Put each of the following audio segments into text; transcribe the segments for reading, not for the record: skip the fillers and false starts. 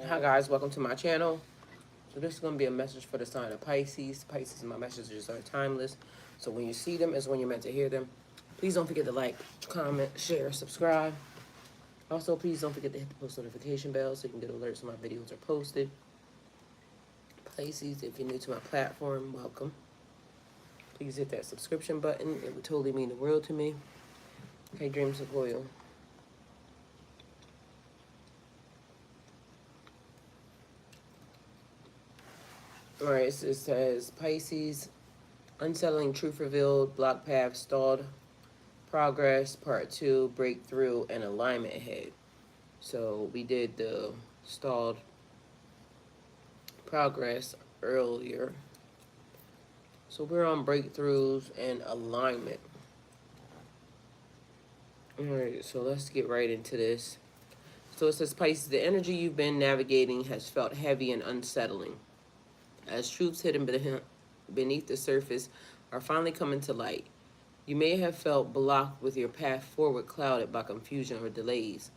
Hi guys, welcome to my channel. So this is going to be a message for the sign of Pisces. Pisces, my messages are timeless. So when you see them is when you're meant to hear them. Please don't forget to like, comment, share, subscribe. Also, please don't forget to hit the post notification bell so you can get alerts when my videos are posted. Pisces, if you're new to my platform, welcome. Please hit that subscription button. It would totally mean the world to me. Hey, Dreams of Oil. Alright, so it says Pisces, Unsettling, Truth Revealed, Block Path, Stalled Progress, Part 2, Breakthrough, and Alignment ahead. So we did the stalled progress earlier. So we're on breakthroughs and alignment. Alright, so let's get right into this. So it says, Pisces, the energy you've been navigating has felt heavy and unsettling. As truths hidden beneath the surface are finally coming to light. You may have felt blocked with your path forward clouded by confusion or delays.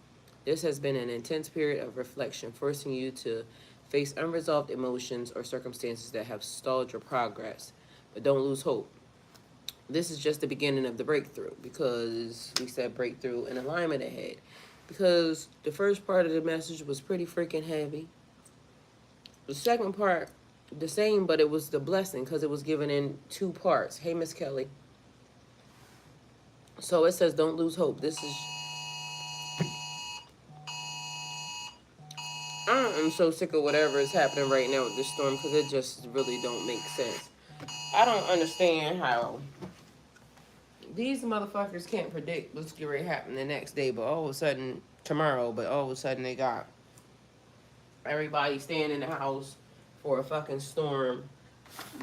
This has been an intense period of reflection, forcing you to face unresolved emotions or circumstances that have stalled your progress. But don't lose hope. This is just the beginning of the breakthrough, because we said breakthrough and alignment ahead. Because the first part of the message was pretty freaking heavy. The second part, the same, but it was the blessing because it was given in two parts. Hey, Miss Kelly. So it says, don't lose hope. This is... I am so sick of whatever is happening right now with this storm because it just really don't make sense. I don't understand how these motherfuckers can't predict what's going to happen the next day, but all of a sudden, tomorrow, but all of a sudden they got everybody staying in the house for a fucking storm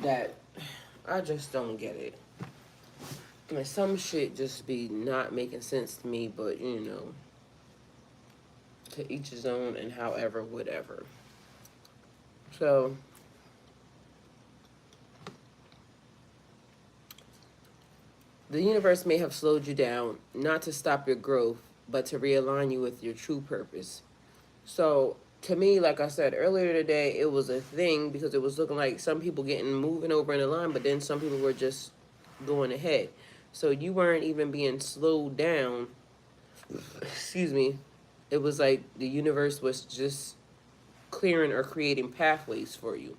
that I just don't get it. I mean, some shit just be not making sense to me, but you know, to each his own and however, whatever. So, the universe may have slowed you down, not to stop your growth, but to realign you with your true purpose. So, to me, like I said earlier today, it was a thing because it was looking like some people moving over in the line, but then some people were just going ahead. So you weren't even being slowed down. Excuse me. It was like the universe was just clearing or creating pathways for you.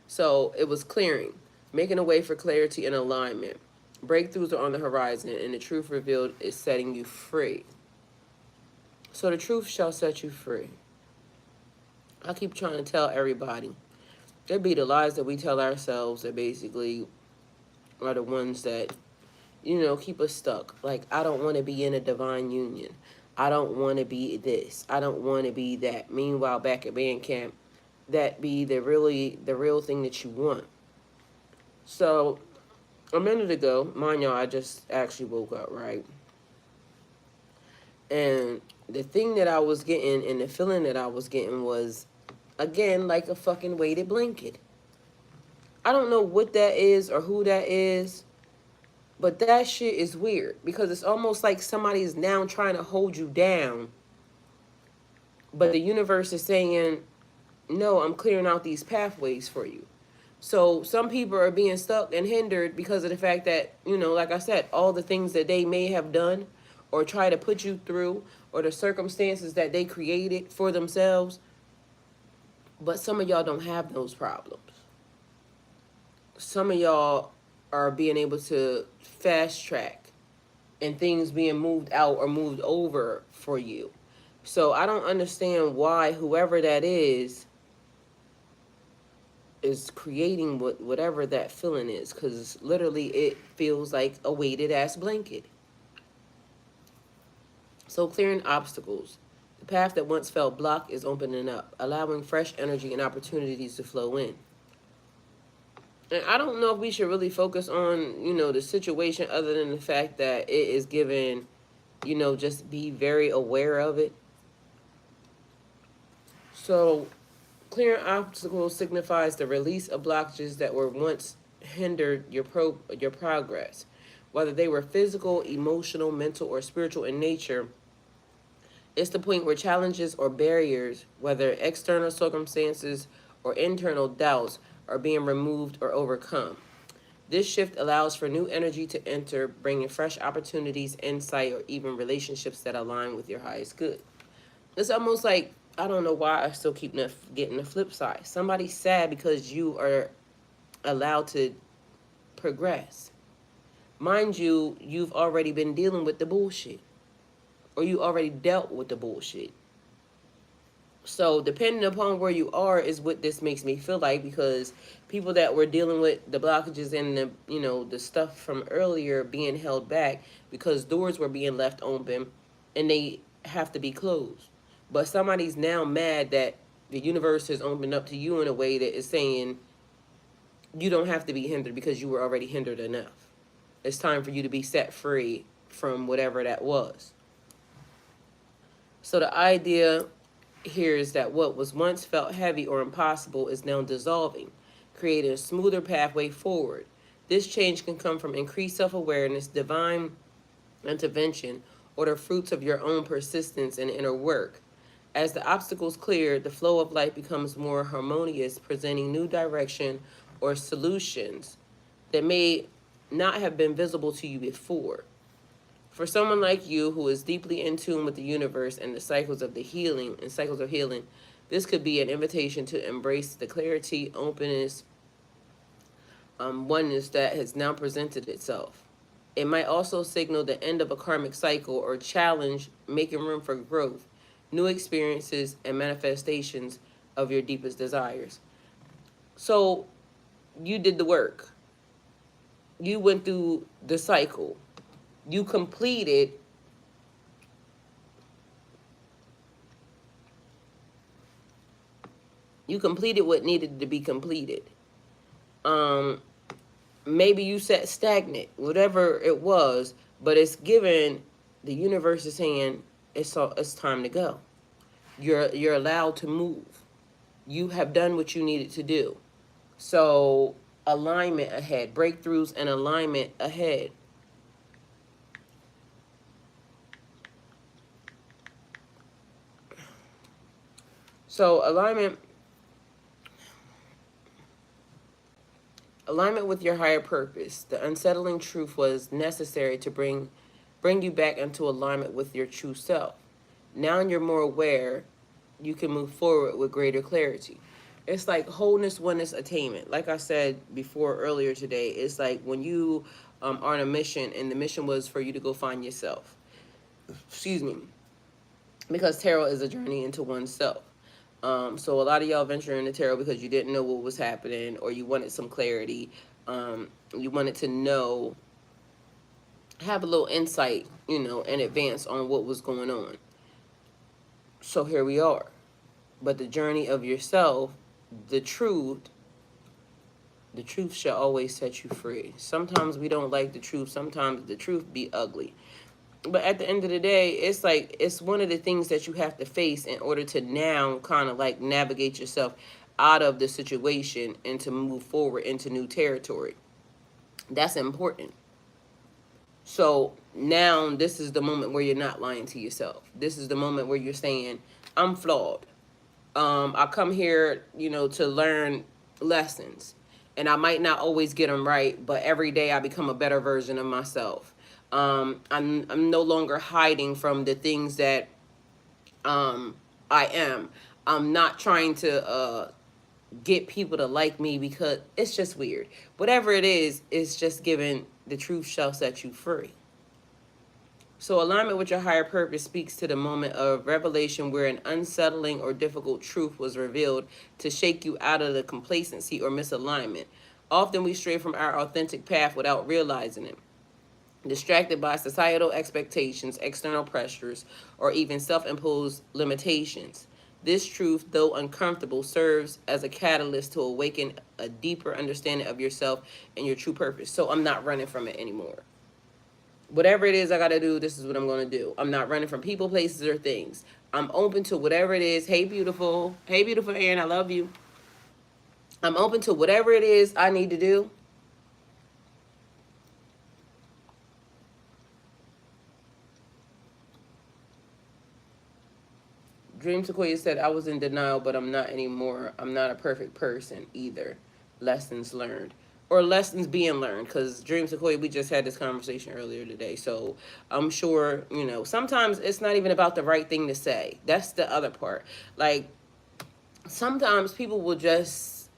So it was clearing, making a way for clarity and alignment. Breakthroughs are on the horizon, and the truth revealed is setting you free. So the truth shall set you free. I keep trying to tell everybody. There be the lies that we tell ourselves that basically are the ones that, you know, keep us stuck. Like, I don't want to be in a divine union. I don't want to be this. I don't want to be that. Meanwhile, back at band camp, that be the real thing that you want. So, a minute ago, mind y'all, I just actually woke up, right? And the thing that I was getting and the feeling that I was getting was, again, like a fucking weighted blanket. I don't know what that is or who that is, but that shit is weird because it's almost like somebody is now trying to hold you down, but the universe is saying, no, I'm clearing out these pathways for you. So some people are being stuck and hindered because of the fact that, you know, like I said, all the things that they may have done or try to put you through or the circumstances that they created for themselves. But some of y'all don't have those problems. Some of y'all are being able to fast track and things being moved out or moved over for you. So I don't understand why whoever that is creating whatever that feeling is, because literally it feels like a weighted ass blanket. So clearing obstacles. The path that once felt blocked is opening up, allowing fresh energy and opportunities to flow in. And I don't know if we should really focus on, you know, the situation other than the fact that it is given, you know, just be very aware of it. So clearing obstacles signifies the release of blockages that were once hindered your progress. Whether they were physical, emotional, mental, or spiritual in nature, It's the point where challenges or barriers, whether external circumstances or internal doubts, are being removed or overcome. This shift allows for new energy to enter, bringing fresh opportunities, insight, or even relationships that align with your highest good. It's almost like, I don't know why I still keep getting the flip side. Somebody's sad because you are allowed to progress. Mind you, you've already been dealing with the bullshit, or you already dealt with the bullshit. So depending upon where you are is what this makes me feel like, because people that were dealing with the blockages and the, the stuff from earlier being held back because doors were being left open and they have to be closed. But somebody's now mad that the universe has opened up to you in a way that is saying you don't have to be hindered because you were already hindered enough. It's time for you to be set free from whatever that was. So the idea here is that what was once felt heavy or impossible is now dissolving, creating a smoother pathway forward. This change can come from increased self-awareness, divine intervention, or the fruits of your own persistence and inner work. As the obstacles clear, the flow of life becomes more harmonious, presenting new direction or solutions that may not have been visible to you before. For someone like you who is deeply in tune with the universe and the cycles of healing, this could be an invitation to embrace the clarity, openness, oneness that has now presented itself. It might also signal the end of a karmic cycle or challenge, making room for growth, new experiences, and manifestations of your deepest desires. So you did the work. You went through the cycle. You completed what needed to be completed. Maybe you sat stagnant, whatever it was, but it's given, the universe is saying it's time to go. You're allowed to move. You have done what you needed to do. So alignment ahead, breakthroughs and alignment ahead. So alignment with your higher purpose. The unsettling truth was necessary to bring you back into alignment with your true self. Now you're more aware, you can move forward with greater clarity. It's like wholeness, oneness, attainment. Like I said before earlier today, it's like when you are on a mission and the mission was for you to go find yourself. Excuse me. Because tarot is a journey into oneself. So a lot of y'all venture into tarot because you didn't know what was happening, or you wanted some clarity. You wanted to know, have a little insight, in advance on what was going on. So here we are. But the journey of yourself, the truth shall always set you free. Sometimes we don't like the truth. Sometimes the truth be ugly. But at the end of the day, it's like, it's one of the things that you have to face in order to now kind of like navigate yourself out of the situation and to move forward into new territory. That's important. So now this is the moment where you're not lying to yourself. This is the moment where you're saying, I'm flawed. I come here, to learn lessons. And I might not always get them right, but every day I become a better version of myself. I'm no longer hiding from the things that I am. I'm not trying to get people to like me because it's just weird. Whatever it is, it's just given the truth shall set you free. So alignment with your higher purpose speaks to the moment of revelation where an unsettling or difficult truth was revealed to shake you out of the complacency or misalignment. Often we stray from our authentic path without realizing it, distracted by societal expectations, external pressures, or even self-imposed limitations. This truth, though uncomfortable, serves as a catalyst to awaken a deeper understanding of yourself and your true purpose. So I'm not running from it anymore. Whatever it is I got to do, this is what I'm going to do. I'm not running from people, places, or things. I'm open to whatever it is. Hey, beautiful. Hey, beautiful Aaron, I love you. I'm open to whatever it is I need to do. Dream Sequoia said, I was in denial, but I'm not anymore. I'm not a perfect person either. Lessons learned. Or lessons being learned. Because Dream Sequoia, we just had this conversation earlier today. So I'm sure, you know, sometimes it's not even about the right thing to say. That's the other part. Like, sometimes people will just,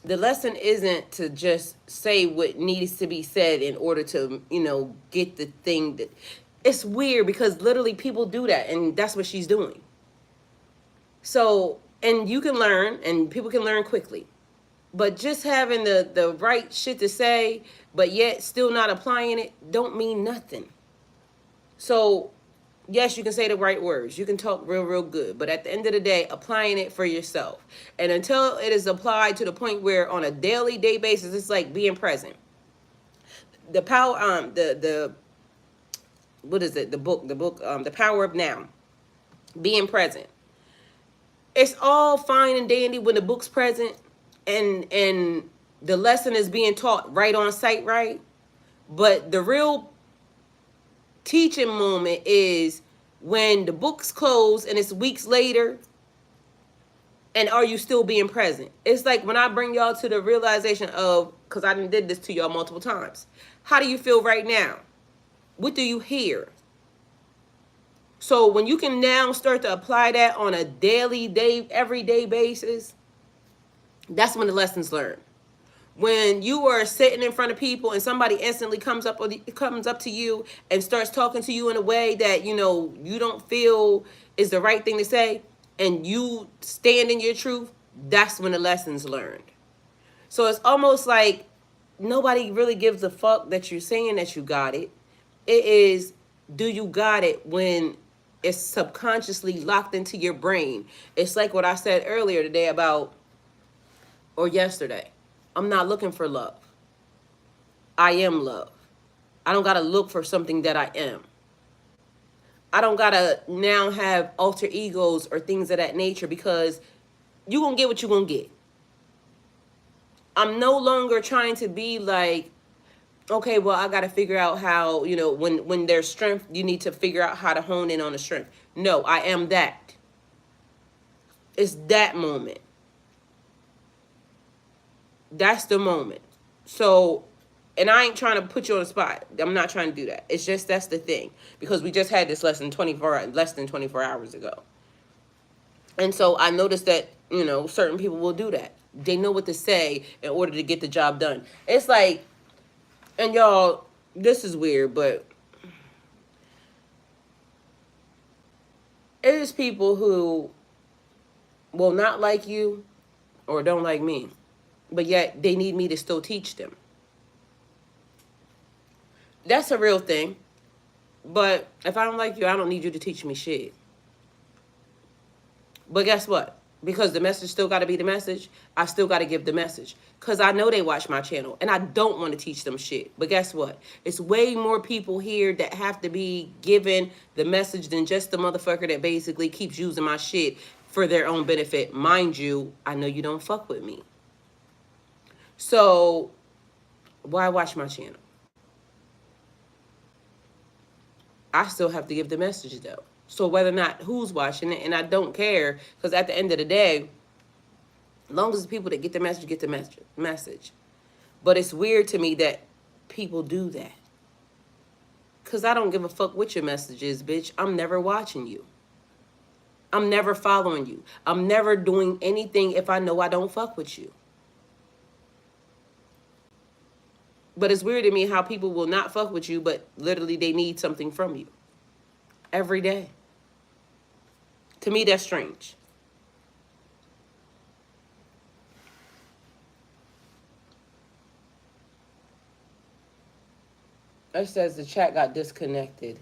the lesson isn't to just say what needs to be said in order to, you know, get the thing that, it's weird because literally people do that, and that's what she's doing. So, and you can learn, and people can learn quickly, but just having the right shit to say, but yet still not applying it, don't mean nothing. So, yes, you can say the right words. You can talk real good. But at the end of the day, applying it for yourself. And until it is applied to the point where on a daily day basis, it's like being present. The power, the what is it? The book, The Power of Now. Being present. It's all fine and dandy when the book's present and the lesson is being taught right on site, right? But the real teaching moment is when the book's closed and it's weeks later, and are you still being present? It's like when I bring y'all to the realization of, because I did this to y'all multiple times, how do you feel right now? What do you hear? So when you can now start to apply that on a daily, everyday basis, that's when the lessons learned. When you are sitting in front of people and somebody instantly comes up to you and starts talking to you in a way that, you know, you don't feel is the right thing to say, and you stand in your truth, that's when the lessons learned. So it's almost like nobody really gives a fuck that you're saying that you got it. It is, do you got it when it's subconsciously locked into your brain? It's like what I said earlier today about, or yesterday. I'm not looking for love. I am love. I don't gotta look for something that I am. I don't gotta now have alter egos or things of that nature, because you gonna get what you gonna get. I'm no longer trying to be like, okay, well, I gotta figure out how, you know, when there's strength, you need to figure out how to hone in on the strength. No, I am that. It's that moment. That's the moment. So, and I ain't trying to put you on the spot. I'm not trying to do that. It's just, that's the thing. Because we just had this lesson less than 24 hours ago. And so I noticed that, you know, certain people will do that. They know what to say in order to get the job done. It's like, and y'all, this is weird, but it is people who will not like you or don't like me, but yet they need me to still teach them. That's a real thing. But if I don't like you, I don't need you to teach me shit. But guess what? Because the message still got to be the message, I still got to give the message. Because I know they watch my channel, and I don't want to teach them shit. But guess what? It's way more people here that have to be given the message than just the motherfucker that basically keeps using my shit for their own benefit. Mind you, I know you don't fuck with me. So, why watch my channel? I still have to give the message, though. So whether or not who's watching it, and I don't care, because at the end of the day, as long as the people that get the message. But it's weird to me that people do that. Because I don't give a fuck what your message is, bitch. I'm never watching you. I'm never following you. I'm never doing anything if I know I don't fuck with you. But it's weird to me how people will not fuck with you, but literally they need something from you. Every day. To me, that's strange. It says the chat got disconnected.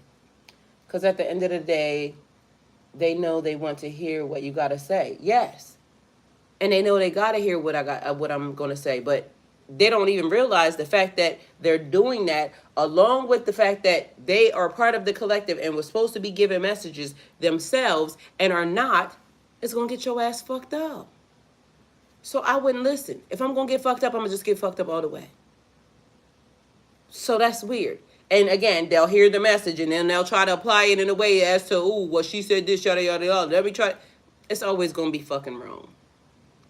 Because at the end of the day, they know they want to hear what you got to say. Yes. And they know they got to hear what I'm going to say. But they don't even realize the fact that they're doing that, along with the fact that they are part of the collective and were supposed to be giving messages themselves and are not, is going to get your ass fucked up. So I wouldn't listen. If I'm going to get fucked up, I'm going to just get fucked up all the way. So that's weird. And again, they'll hear the message and then they'll try to apply it in a way as to, ooh, well, she said this, yada, yada, yada. Let me try. It's always going to be fucking wrong.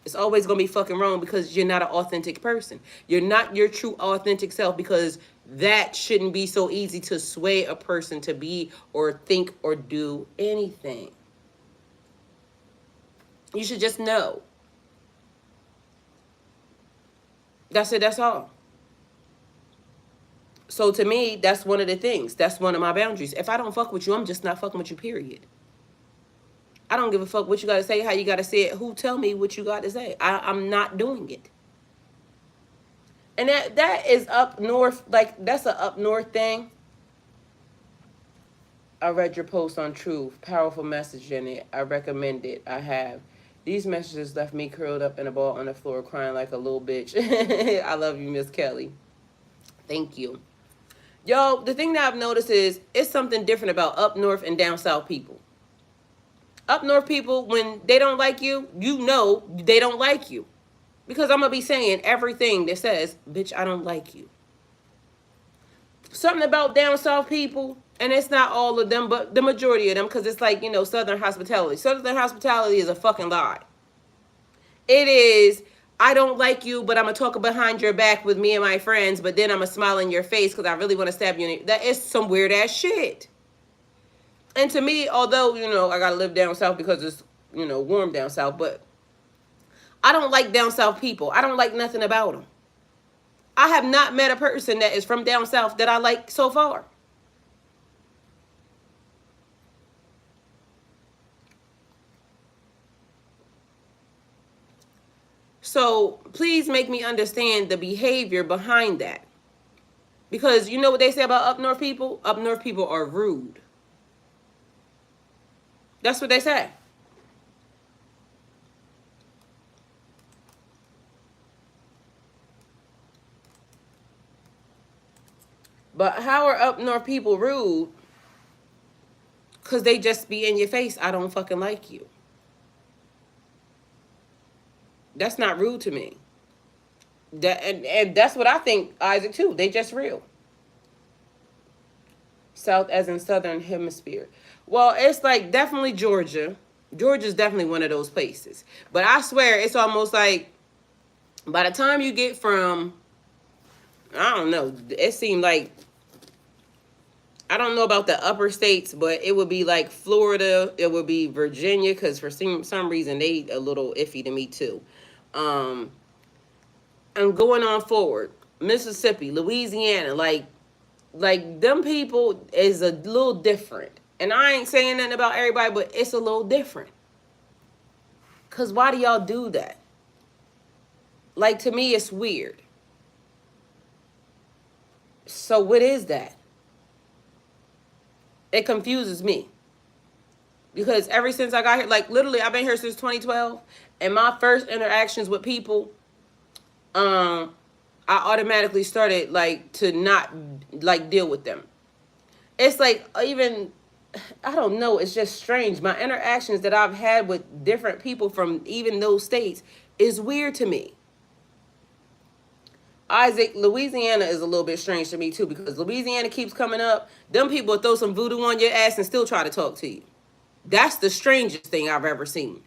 It's always going to be fucking wrong because you're not an authentic person. You're not your true authentic self, because that shouldn't be so easy to sway a person to be or think or do anything. You should just know. That's it. That's all. So to me, that's one of the things. That's one of my boundaries. If I don't fuck with you, I'm just not fucking with you, period. I don't give a fuck what you got to say, how you got to say it. Who tell me what you got to say? I'm not doing it. And that is up north. Like, that's an up north thing. I read your post on Truth. Powerful message in it. I recommend it. I have. These messages left me curled up in a ball on the floor crying like a little bitch. I love you, Miss Kelly. Thank you. Yo, the thing that I've noticed is it's something different about up north and down south people. Up north people, when they don't like you, you know they don't like you. Because I'm going to be saying everything that says, bitch, I don't like you. Something about down south people, and it's not all of them, but the majority of them, because it's like, Southern hospitality. Southern hospitality is a fucking lie. It is, I don't like you, but I'm going to talk behind your back with me and my friends, but then I'm going to smile in your face because I really want to stab you. That is some weird ass shit. And to me, although, I got to live down south because it's, warm down south, but I don't like down south people. I don't like nothing about them. I have not met a person that is from down south that I like so far. So please make me understand the behavior behind that. Because you know what they say about up north people? Up north people are rude. That's what they say. But how are up north people rude? Because they just be in your face. I don't fucking like you. That's not rude to me. And that's what I think, Isaac, too. They just real. South as in Southern Hemisphere. Well, it's like definitely Georgia. Georgia's definitely one of those places. But I swear, it's almost like by the time you get from, I don't know, it seemed like, I don't know about the upper states, but it would be like Florida, it would be Virginia, because for some reason they a little iffy to me too. And going on forward, Mississippi, Louisiana, like them people is a little different. And I ain't saying nothing about everybody, but it's a little different. Because why do y'all do that? Like, to me, it's weird. So what is that? It confuses me. Because ever since I got here, like literally I've been here since 2012. And my first interactions with people, I automatically started like to not like deal with them. It's like even, I don't know, it's just strange. My interactions that I've had with different people from even those states is weird to me. Isaac, Louisiana is a little bit strange to me too, because Louisiana keeps coming up. Them people will throw some voodoo on your ass and still try to talk to you. That's the strangest thing I've ever seen.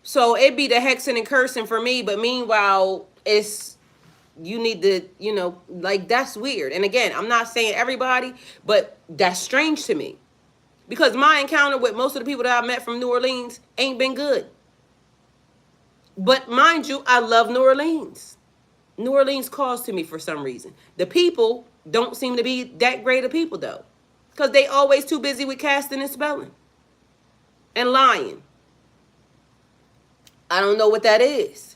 So it be the hexing and cursing for me, but meanwhile, it's, you need to, like, that's weird. And again, I'm not saying everybody, but that's strange to me. Because my encounter with most of the people that I met from New Orleans ain't been good. But mind you, I love New Orleans. New Orleans calls to me for some reason. The people don't seem to be that great of people, though. Because they always too busy with casting and spelling. And lying. I don't know what that is.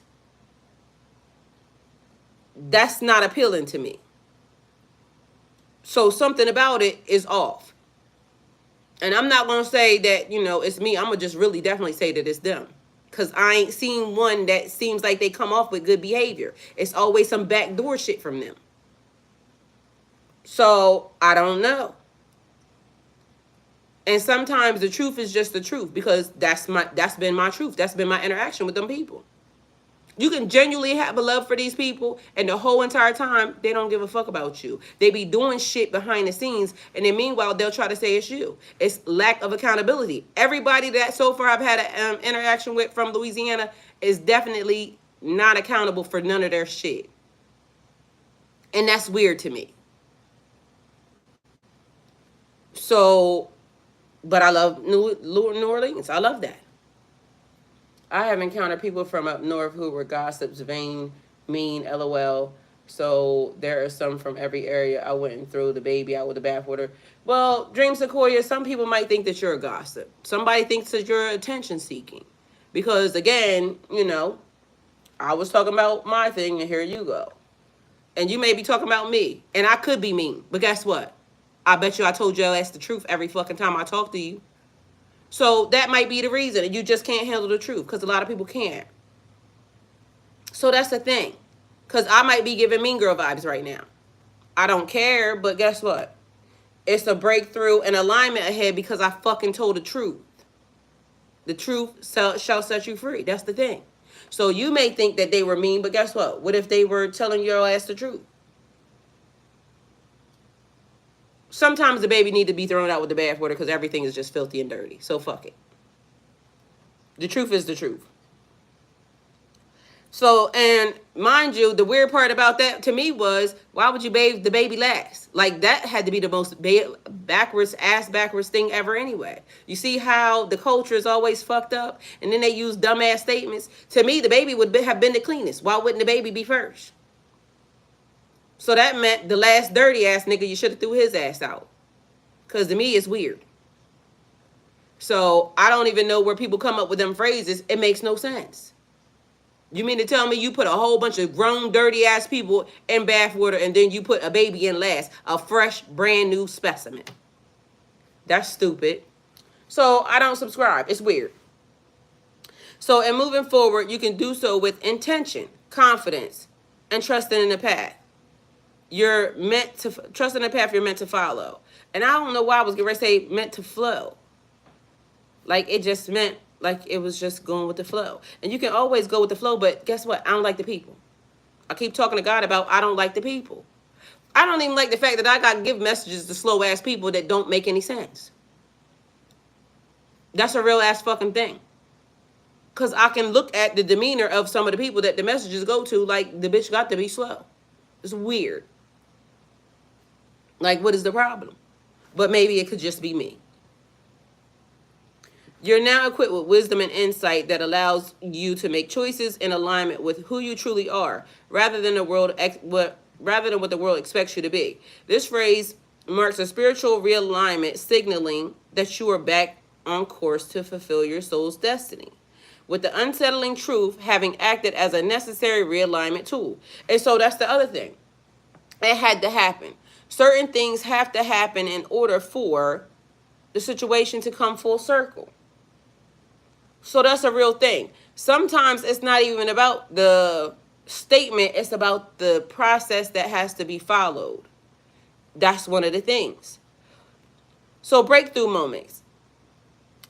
That's not appealing to me. So something about it is off. And I'm not going to say that, it's me. I'm going to just really definitely say that it's them. Because I ain't seen one that seems like they come off with good behavior. It's always some backdoor shit from them. So, I don't know. And sometimes the truth is just the truth. Because that's been my truth. That's been my interaction with them people. You can genuinely have a love for these people, and the whole entire time, they don't give a fuck about you. They be doing shit behind the scenes, and then meanwhile, they'll try to say it's you. It's lack of accountability. Everybody that so far I've had an interaction with from Louisiana is definitely not accountable for none of their shit. And that's weird to me. So, but I love New Orleans. I love that. I have encountered people from up north who were gossips, vain, mean, LOL. So there are some from every area. I went and threw the baby out with the bathwater. Well, Dream Sequoia, some people might think that you're a gossip. Somebody thinks that you're attention seeking. Because again, I was talking about my thing and here you go. And you may be talking about me. And I could be mean. But guess what? I bet you I told your ass the truth every fucking time I talk to you. So that might be the reason. And you just can't handle the truth. Because a lot of people can't. So that's the thing. Because I might be giving Mean Girl vibes right now. I don't care. But guess what? It's a breakthrough and alignment ahead because I fucking told the truth. The truth shall set you free. That's the thing. So you may think that they were mean. But guess what? What if they were telling your ass the truth? Sometimes the baby need to be thrown out with the bathwater because everything is just filthy and dirty. So fuck it. The truth is the truth. So, and mind you, the weird part about that to me was, why would you bathe the baby last? Like, that had to be the most backwards thing ever anyway. You see how the culture is always fucked up? And then they use dumbass statements. To me, the baby would have been the cleanest. Why wouldn't the baby be first? So that meant the last dirty ass nigga, you should have threw his ass out. Because to me, it's weird. So I don't even know where people come up with them phrases. It makes no sense. You mean to tell me you put a whole bunch of grown, dirty ass people in bathwater and then you put a baby in last, a fresh, brand new specimen? That's stupid. So I don't subscribe. It's weird. So in moving forward, you can do so with intention, confidence, and trusting in the path. You're meant to trust in the path you're meant to follow. And I don't know why I was going to say meant to flow. Like it just meant like it was just going with the flow. And you can always go with the flow, but guess what? I don't like the people. I keep talking to God about I don't like the people. I don't even like the fact that I got to give messages to slow ass people that don't make any sense. That's a real ass fucking thing. Because I can look at the demeanor of some of the people that the messages go to like the bitch got to be slow. It's weird. Like, what is the problem? But maybe it could just be me. You're now equipped with wisdom and insight that allows you to make choices in alignment with who you truly are, rather than what the world expects you to be. This phrase marks a spiritual realignment, signaling that you are back on course to fulfill your soul's destiny, with the unsettling truth having acted as a necessary realignment tool. And so that's the other thing. It had to happen. Certain things have to happen in order for the situation to come full circle. So that's a real thing. Sometimes it's not even about the statement. It's about the process that has to be followed. That's one of the things. So breakthrough moments.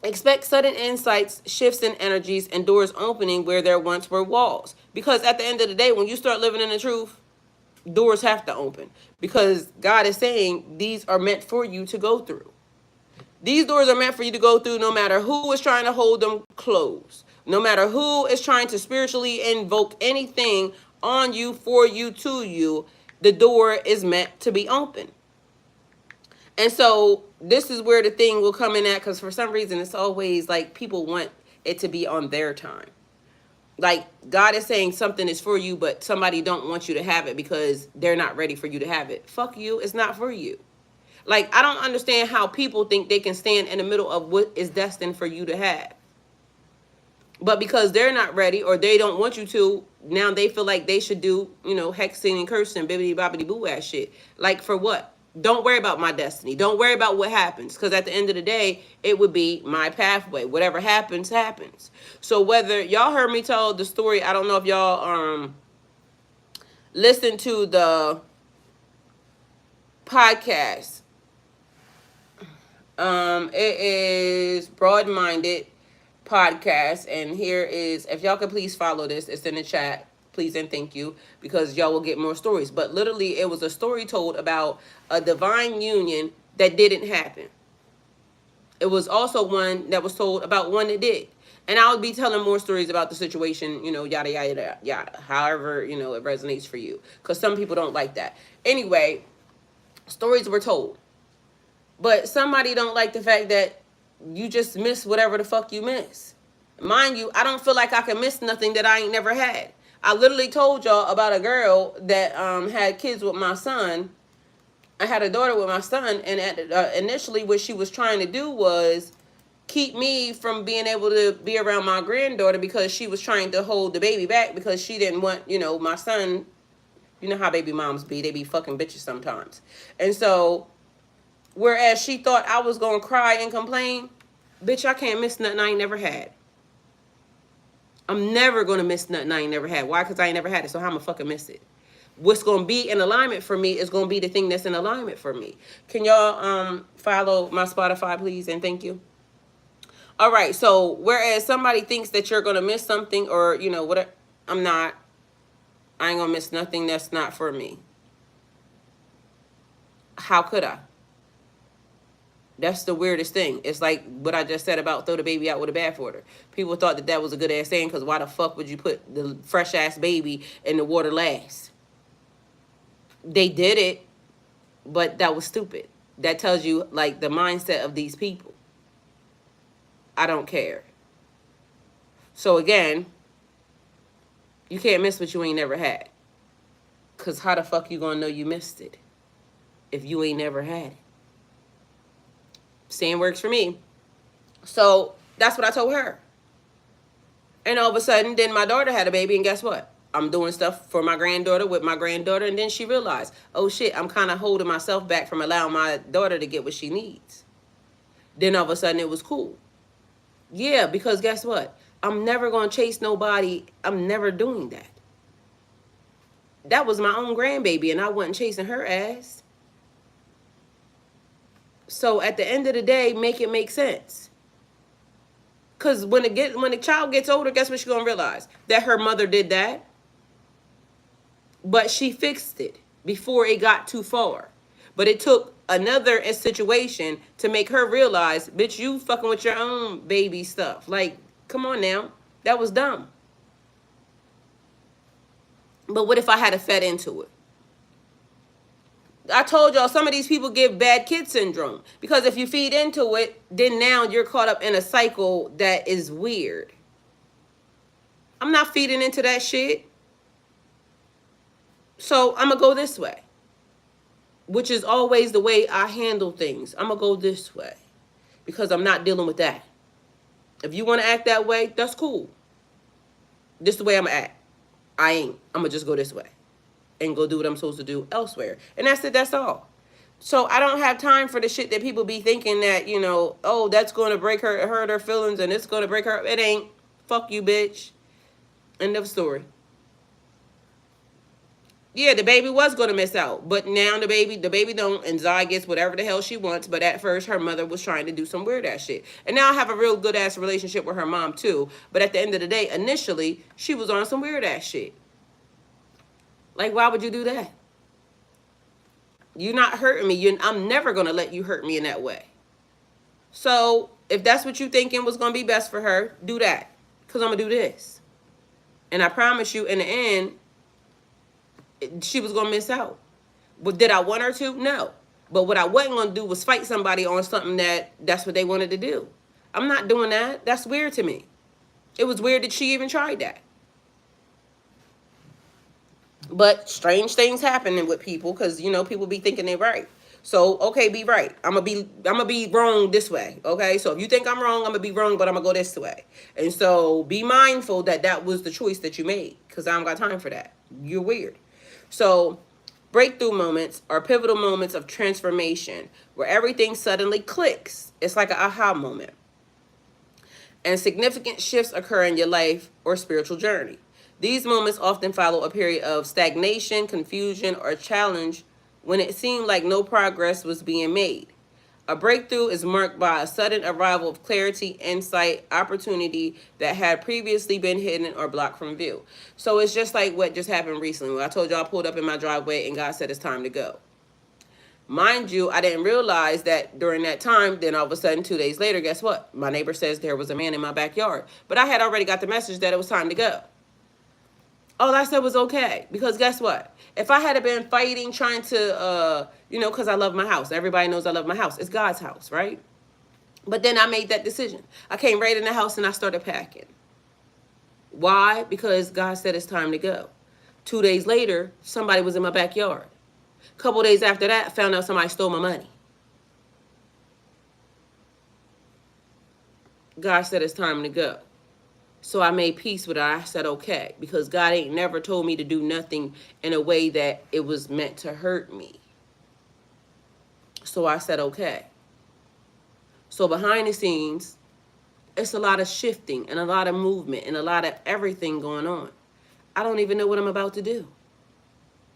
Expect sudden insights, shifts in energies, and doors opening where there once were walls. Because at the end of the day, when you start living in the truth, doors have to open. Because God is saying these are meant for you to go through. These doors are meant for you to go through no matter who is trying to hold them closed. No matter who is trying to spiritually invoke anything on you, for you, to you, the door is meant to be open. And so this is where the thing will come in at, because for some reason it's always like people want it to be on their time. Like God is saying something is for you, but somebody don't want you to have it because they're not ready for you to have it. Fuck you. It's not for you. Like, I don't understand how people think they can stand in the middle of what is destined for you to have. But because they're not ready or they don't want you to, now they feel like they should do, hexing and cursing, bibbity bobbity boo ass shit. Like, for what? Don't worry about my destiny. Don't worry about what happens. Because at the end of the day, it would be my pathway. Whatever happens, happens. So whether y'all heard me tell the story, I don't know if y'all listened to the podcast. It is Broad-Minded podcast. And here is, if y'all could please follow this, it's in the chat. Please and thank you, because y'all will get more stories. But literally, it was a story told about a divine union that didn't happen. It was also one that was told about one that did. And I'll be telling more stories about the situation, you know, yada, yada, yada. However, you know, it resonates for you. Because some people don't like that. Anyway, stories were told. But somebody don't like the fact that you just miss whatever the fuck you miss. Mind you, I don't feel like I can miss nothing that I ain't never had. I literally told y'all about a girl that had kids with my son. I had a daughter with my son, and initially what she was trying to do was keep me from being able to be around my granddaughter, because she was trying to hold the baby back because she didn't want, you know, my son, you know how baby moms be, they be fucking bitches sometimes. And so, whereas she thought I was going to cry and complain, bitch, I can't miss nothing I ain't never had. I'm never going to miss nothing I ain't never had. Why? Because I ain't never had it, so how am I fucking miss it? What's going to be in alignment for me is going to be the thing that's in alignment for me. Can y'all follow my Spotify, please, and thank you? All right, so whereas somebody thinks that you're going to miss something, or, you know, what, I'm not. I ain't going to miss nothing that's not for me. How could I? That's the weirdest thing. It's like what I just said about throw the baby out with the bathwater. People thought that that was a good ass saying, because why the fuck would you put the fresh ass baby in the water last? They did it, but that was stupid. That tells you, like, the mindset of these people. I don't care. So again, you can't miss what you ain't never had. Because how the fuck you gonna know you missed it if you ain't never had it? Same works for me. So that's what I told her. And all of a sudden, then my daughter had a baby, and guess what? I'm doing stuff for my granddaughter with my granddaughter, and then she realized, oh shit, I'm kind of holding myself back from allowing my daughter to get what she needs. Then all of a sudden, it was cool. Yeah, because guess what? I'm never going to chase nobody. I'm never doing that. That was my own grandbaby, and I wasn't chasing her ass. So at the end of the day, make it make sense. Because when the child gets older, guess what she's going to realize? That her mother did that. But she fixed it before it got too far. But it took another situation to make her realize, bitch, you fucking with your own baby stuff. Like, come on now. That was dumb. But what if I had fed into it? I told y'all some of these people give bad kid syndrome. Because if you feed into it, then now you're caught up in a cycle that is weird. I'm not feeding into that shit. So I'm going to go this way. Which is always the way I handle things. I'm going to go this way. Because I'm not dealing with that. If you want to act that way, that's cool. This is the way I'm going to act. I ain't. I'm going to just go this way. And go do what I'm supposed to do elsewhere. And that's it. That's all. So I don't have time for the shit that people be thinking that, you know, oh, that's going to break her, hurt her feelings, and it's going to break her. It ain't. Fuck you, bitch. End of story. Yeah, the baby was going to miss out. But now the baby don't. And Zai gets whatever the hell she wants. But at first, her mother was trying to do some weird ass shit. And now I have a real good ass relationship with her mom, too. But at the end of the day, initially, she was on some weird ass shit. Like, why would you do that? You're not hurting me. I'm never going to let you hurt me in that way. So, if that's what you thinking was going to be best for her, do that. Because I'm going to do this. And I promise you, in the end, she was going to miss out. But did I want her to? No. But what I wasn't going to do was fight somebody on something that's what they wanted to do. I'm not doing that. That's weird to me. It was weird that she even tried that. But strange things happening with people because, you know, people be thinking they're right. So, okay, be right. I'm gonna be wrong this way, okay? So if you think I'm wrong, I'm gonna be wrong, but I'm gonna go this way. And so be mindful that that was the choice that you made because I don't got time for that. You're weird. So breakthrough moments are pivotal moments of transformation where everything suddenly clicks. It's like an aha moment. And significant shifts occur in your life or spiritual journey. These moments often follow a period of stagnation, confusion, or challenge when it seemed like no progress was being made. A breakthrough is marked by a sudden arrival of clarity, insight, opportunity that had previously been hidden or blocked from view. So it's just like what just happened recently when I told you I pulled up in my driveway and God said it's time to go. Mind you, I didn't realize that during that time, then all of a sudden 2 days later, guess what? My neighbor says there was a man in my backyard. But I had already got the message that it was time to go. All I said was okay. Because guess what? If I had been fighting, trying to, because I love my house. Everybody knows I love my house. It's God's house, right? But then I made that decision. I came right in the house and I started packing. Why? Because God said it's time to go. 2 days later, somebody was in my backyard. A couple days after that, I found out somebody stole my money. God said it's time to go. So I made peace with it. I said, okay, because God ain't never told me to do nothing in a way that it was meant to hurt me. So I said, okay. So behind the scenes, it's a lot of shifting and a lot of movement and a lot of everything going on. I don't even know what I'm about to do.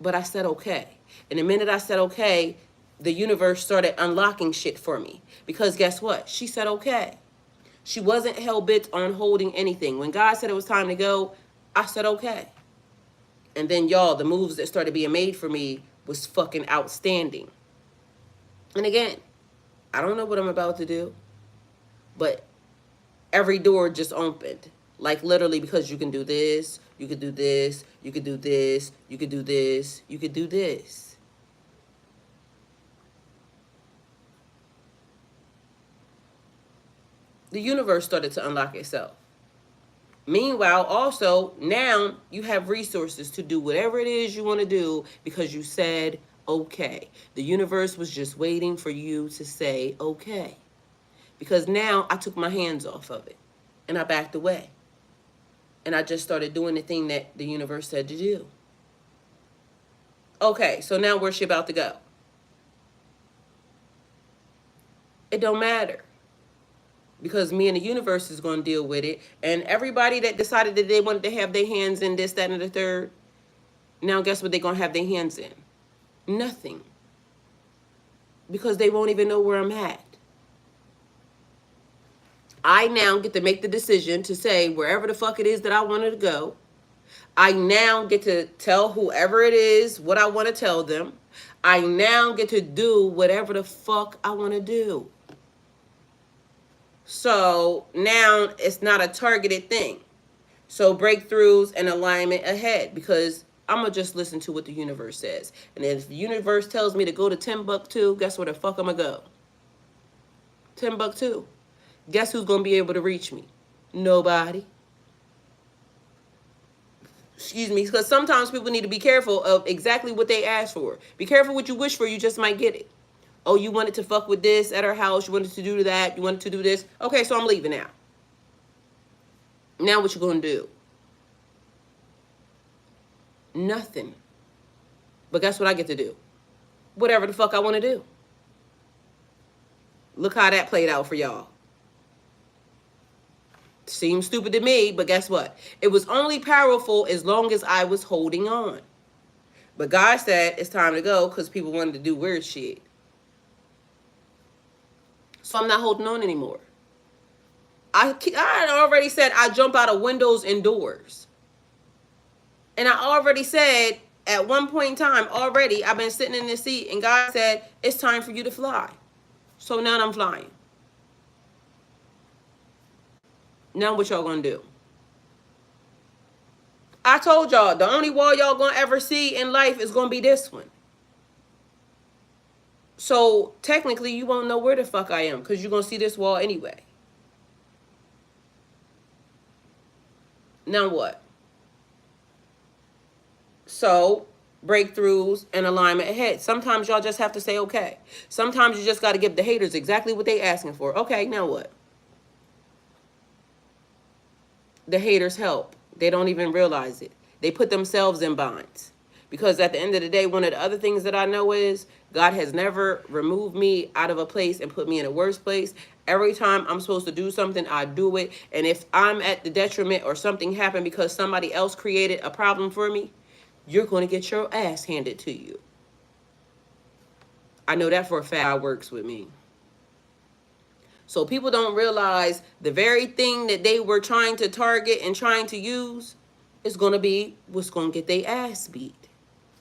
But I said, okay. And the minute I said, okay, the universe started unlocking shit for me. Because guess what? She said, okay. She wasn't hell-bent on holding anything. When God said it was time to go, I said, okay. And then, y'all, the moves that started being made for me was fucking outstanding. And again, I don't know what I'm about to do, but every door just opened. Like literally, because you can do this, you could do this, you could do this, you could do this, you could do this. The universe started to unlock itself. Meanwhile, also, now you have resources to do whatever it is you want to do because you said okay. The universe was just waiting for you to say okay. Because now I took my hands off of it and I backed away. And I just started doing the thing that the universe said to do. Okay, so now where's she about to go? It don't matter. Because me and the universe is going to deal with it. And everybody that decided that they wanted to have their hands in this, that, and the third, now guess what they're going to have their hands in? Nothing. Because they won't even know where I'm at. I now get to make the decision to say wherever the fuck it is that I wanted to go. I now get to tell whoever it is what I want to tell them. I now get to do whatever the fuck I want to do. So now it's not a targeted thing. So breakthroughs and alignment ahead, because I'm going to just listen to what the universe says. And if the universe tells me to go to Timbuktu, guess where the fuck I'm going to go? Timbuktu. Guess who's going to be able to reach me? Nobody. Excuse me, because sometimes people need to be careful of exactly what they ask for. Be careful what you wish for, you just might get it. Oh, you wanted to fuck with this at our house. You wanted to do that. You wanted to do this. Okay, so I'm leaving now. Now what you going to do? Nothing. But guess what I get to do? Whatever the fuck I want to do. Look how that played out for y'all. Seems stupid to me, but guess what? It was only powerful as long as I was holding on. But God said it's time to go because people wanted to do weird shit. So I'm not holding on anymore. I already said I jump out of windows and doors. And I already said at one point in time already, I've been sitting in this seat and God said, it's time for you to fly. So now I'm flying. Now what y'all gonna do? I told y'all, the only wall y'all gonna ever see in life is gonna be this one. So technically you won't know where the fuck I am because you're gonna see this wall anyway. Now what? So breakthroughs and alignment ahead. Sometimes y'all just have to say okay. Sometimes you just got to give the haters exactly what they asking for. Okay, now what? The haters help. They don't even realize it. They put themselves in binds. Because at the end of the day, one of the other things that I know is God has never removed me out of a place and put me in a worse place. Every time I'm supposed to do something, I do it. And if I'm at the detriment or something happened because somebody else created a problem for me, you're going to get your ass handed to you. I know that for a fact. God works with me. So people don't realize the very thing that they were trying to target and trying to use is going to be what's going to get their ass beat.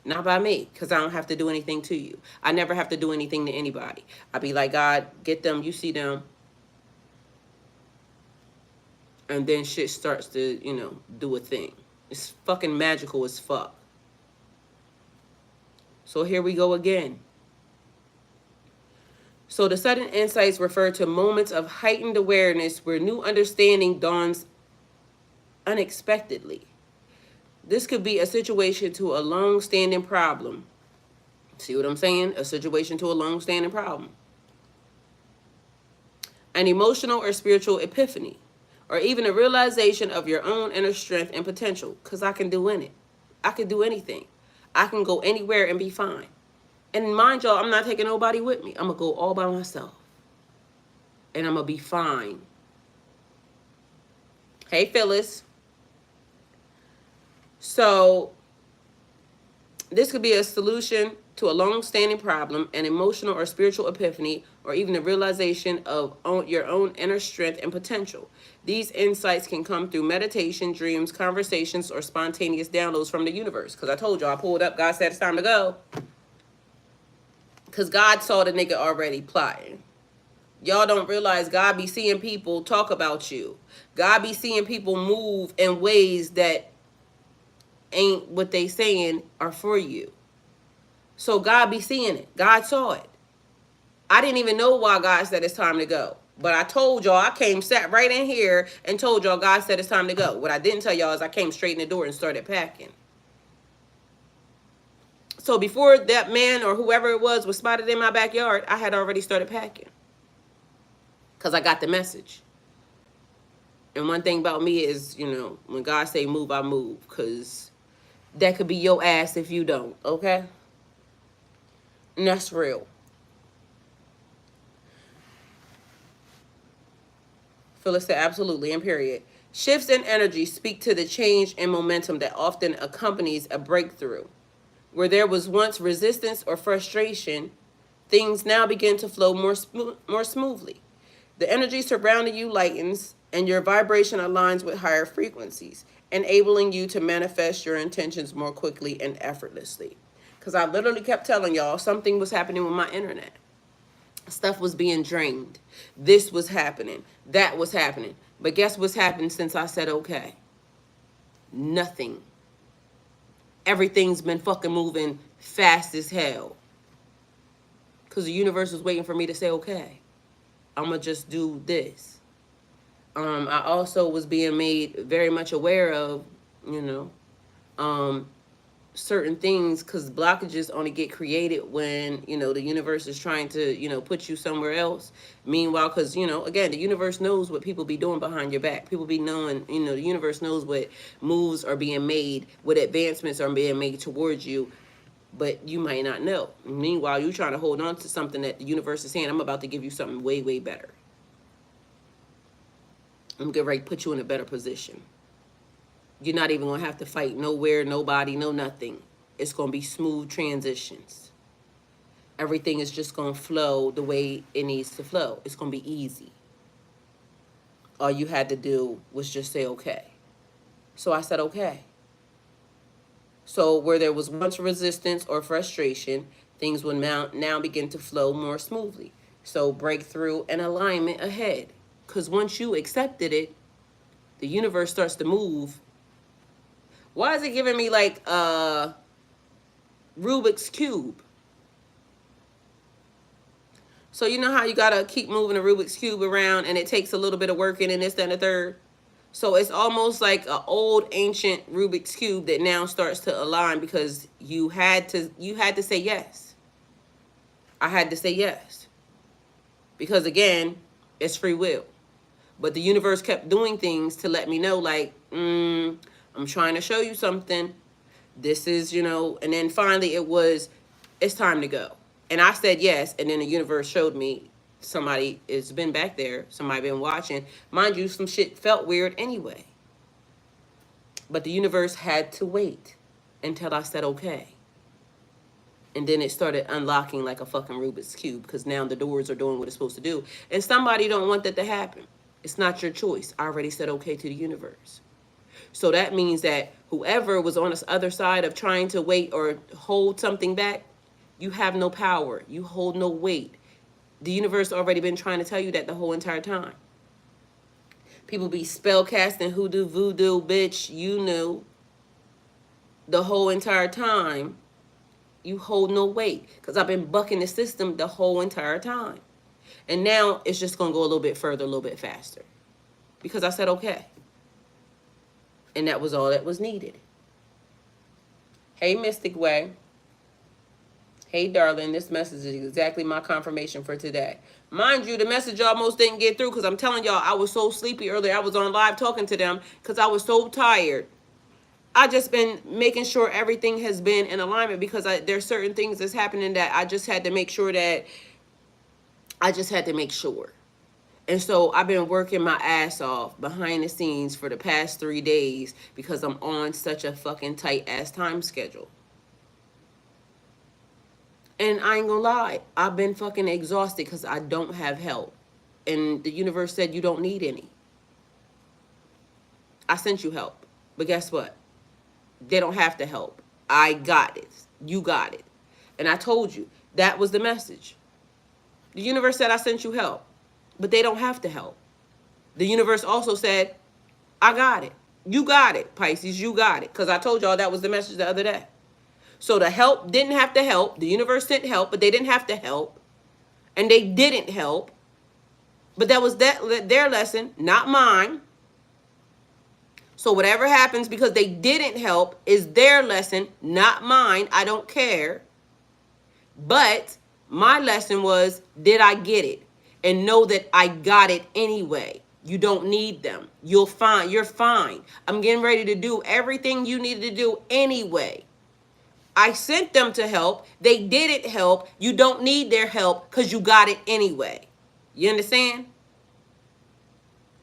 Not by me, because I don't have to do anything to you. I never have to do anything to anybody. I be like, God, get them, you see them. And then shit starts to, do a thing. It's fucking magical as fuck. So here we go again. So the sudden insights refer to moments of heightened awareness where new understanding dawns unexpectedly. This could be a situation to a long-standing problem. See what I'm saying? A situation to a long-standing problem. An emotional or spiritual epiphany, or even a realization of your own inner strength and potential. Because I can do I can do anything. I can go anywhere and be fine. And mind y'all, I'm not taking nobody with me. I'm going to go all by myself. And I'm going to be fine. Hey, Phyllis. So, this could be a solution to a long-standing problem, an emotional or spiritual epiphany, or even a realization of your own inner strength and potential. These insights can come through meditation, dreams, conversations, or spontaneous downloads from the universe. Because I told y'all, I pulled up, God said it's time to go. Because God saw the nigga already plotting. Y'all don't realize God be seeing people talk about you. God be seeing people move in ways that ain't what they saying are for you. So God be seeing it. God saw it. I didn't even know why God said it's time to go. But I told y'all, sat right in here and told y'all God said it's time to go. What I didn't tell y'all is I came straight in the door and started packing. So before that man or whoever it was spotted in my backyard, I had already started packing. Because I got the message. And one thing about me is, when God say move, I move. Because that could be your ass if you don't, okay? And that's real. Phyllis said, absolutely, and period. Shifts in energy speak to the change and momentum that often accompanies a breakthrough. Where there was once resistance or frustration, things now begin to flow more smoothly. The energy surrounding you lightens, and your vibration aligns with higher frequencies, enabling you to manifest your intentions more quickly and effortlessly. Because I literally kept telling y'all something was happening with my internet. Stuff was being drained. This was happening. That was happening. But guess what's happened since I said okay? Nothing. Everything's been fucking moving fast as hell. Because the universe was waiting for me to say okay. I'm going to just do this. I also was being made very much aware of, certain things, because blockages only get created when, the universe is trying to, put you somewhere else. Meanwhile, because, again, the universe knows what people be doing behind your back. People be knowing, the universe knows what moves are being made, what advancements are being made towards you, but you might not know. Meanwhile, you're trying to hold on to something that the universe is saying, I'm about to give you something way, way better. I'm getting ready to put you in a better position. You're not even going to have to fight nowhere, nobody, no nothing. It's going to be smooth transitions. Everything is just going to flow the way it needs to flow. It's going to be easy. All you had to do was just say okay. So I said okay. So where there was once resistance or frustration, things will now begin to flow more smoothly. So breakthrough and alignment ahead. Because once you accepted it, the universe starts to move. Why is it giving me like Rubik's Cube? So you know how you gotta keep moving the Rubik's Cube around and it takes a little bit of working and this, that, and the third? So it's almost like an old ancient Rubik's Cube that now starts to align because you had to say yes. I had to say yes. Because again, it's free will. But the universe kept doing things to let me know like, I'm trying to show you something. This is, and then finally it's time to go. And I said yes, and then the universe showed me somebody has been back there, somebody been watching. Mind you, some shit felt weird anyway. But the universe had to wait until I said okay. And then it started unlocking like a fucking Rubik's Cube, because now the doors are doing what it's supposed to do. And somebody don't want that to happen. It's not your choice. I already said okay to the universe. So that means that whoever was on this other side of trying to wait or hold something back, you have no power. You hold no weight. The universe already been trying to tell you that the whole entire time. People be spell casting, hoodoo, voodoo, bitch, you knew. The whole entire time, you hold no weight. Because I've been bucking the system the whole entire time. And now it's just going to go a little bit further, a little bit faster. Because I said okay. And that was all that was needed. Hey, Mystic Way. Hey, darling, this message is exactly my confirmation for today. Mind you, the message almost didn't get through because I'm telling y'all, I was so sleepy earlier. I was on live talking to them because I was so tired. I just been making sure everything has been in alignment, because there's certain things that's happening that I just had to make sure that And so I've been working my ass off behind the scenes for the past 3 days because I'm on such a fucking tight ass time schedule. And I ain't gonna lie, I've been fucking exhausted because I don't have help. And the universe said you don't need any. I sent you help. But guess what? They don't have to help. I got it. You got it. And I told you, that was the message. The universe said I sent you help. But they don't have to help. The universe also said, I got it. You got it, Pisces. You got it. Because I told y'all that was the message the other day. So the help didn't have to help. The universe sent help, but they didn't have to help. And they didn't help. But that was their lesson, not mine. So whatever happens because they didn't help is their lesson, not mine. I don't care. But my lesson was, did I get it? And know that I got it anyway. You don't need them. You're fine. I'm getting ready to do everything you needed to do anyway. I sent them to help. They didn't help. You don't need their help because you got it anyway. You understand?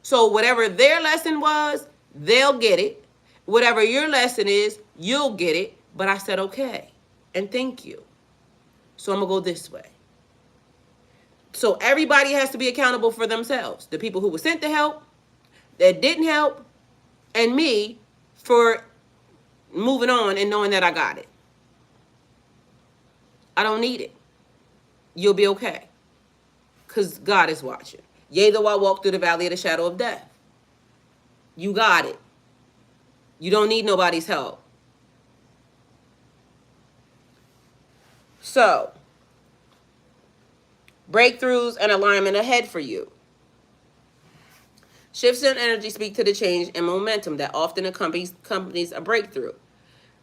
So whatever their lesson was, they'll get it. Whatever your lesson is, you'll get it. But I said, okay. And thank you. So I'm going to go this way. So everybody has to be accountable for themselves. The people who were sent to help, that didn't help, and me for moving on and knowing that I got it. I don't need it. You'll be okay. Because God is watching. Yea, though I walk through the valley of the shadow of death. You got it. You don't need nobody's help. So, breakthroughs and alignment ahead for you. Shifts in energy speak to the change and momentum that often accompanies a breakthrough.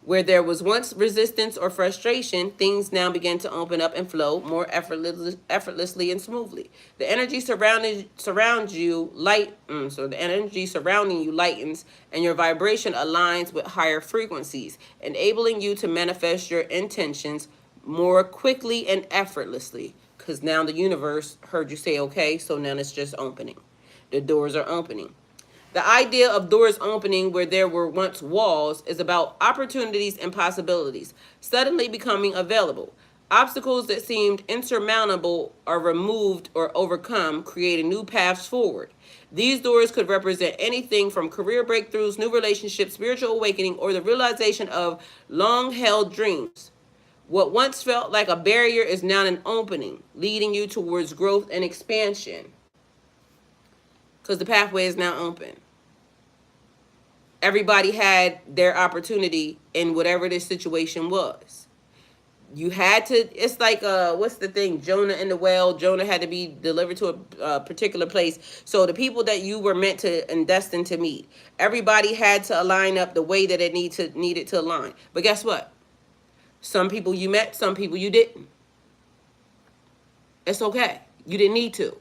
Where there was once resistance or frustration, things now begin to open up and flow more effortlessly and smoothly. The energy surrounding you lightens, and your vibration aligns with higher frequencies, enabling you to manifest your intentions more quickly and effortlessly. Because now the universe heard you say okay, so now it's just opening. The doors are opening. The idea of doors opening where there were once walls is about opportunities and possibilities suddenly becoming available. Obstacles that seemed insurmountable are removed or overcome, creating new paths forward. These doors could represent anything from career breakthroughs, new relationships, spiritual awakening, or the realization of long-held dreams. What once felt like a barrier is now an opening, leading you towards growth and expansion. Because the pathway is now open. Everybody had their opportunity in whatever this situation was. You had to, it's like, what's the thing? Jonah and the whale. Jonah had to be delivered to a particular place. So the people that you were meant to and destined to meet, everybody had to align up the way that it needed to align. But guess what? Some people you met, some people you didn't. It's okay. You didn't need to.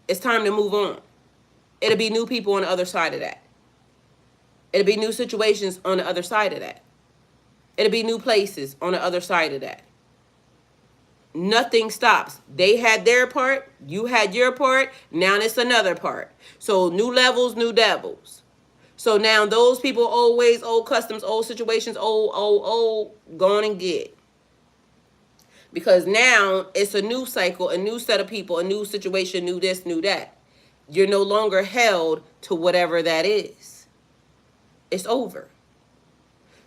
It's time to move on. It'll be new people on the other side of that. It'll be new situations on the other side of that. It'll be new places on the other side of that. Nothing stops. They had their part. You had your part. Now it's another part. So new levels, new devils. So now those people, old ways, old customs, old situations, old, go on and get. Because now it's a new cycle, a new set of people, a new situation, new this, new that. You're no longer held to whatever that is. It's over.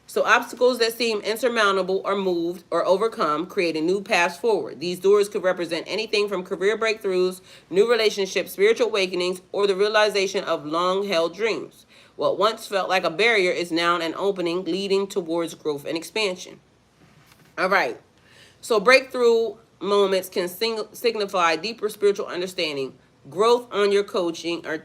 So obstacles that seem insurmountable are moved or overcome, creating new paths forward. These doors could represent anything from career breakthroughs, new relationships, spiritual awakenings, or the realization of long-held dreams. What once felt like a barrier is now an opening leading towards growth and expansion. All right. So breakthrough moments can signify deeper spiritual understanding, growth on your coaching or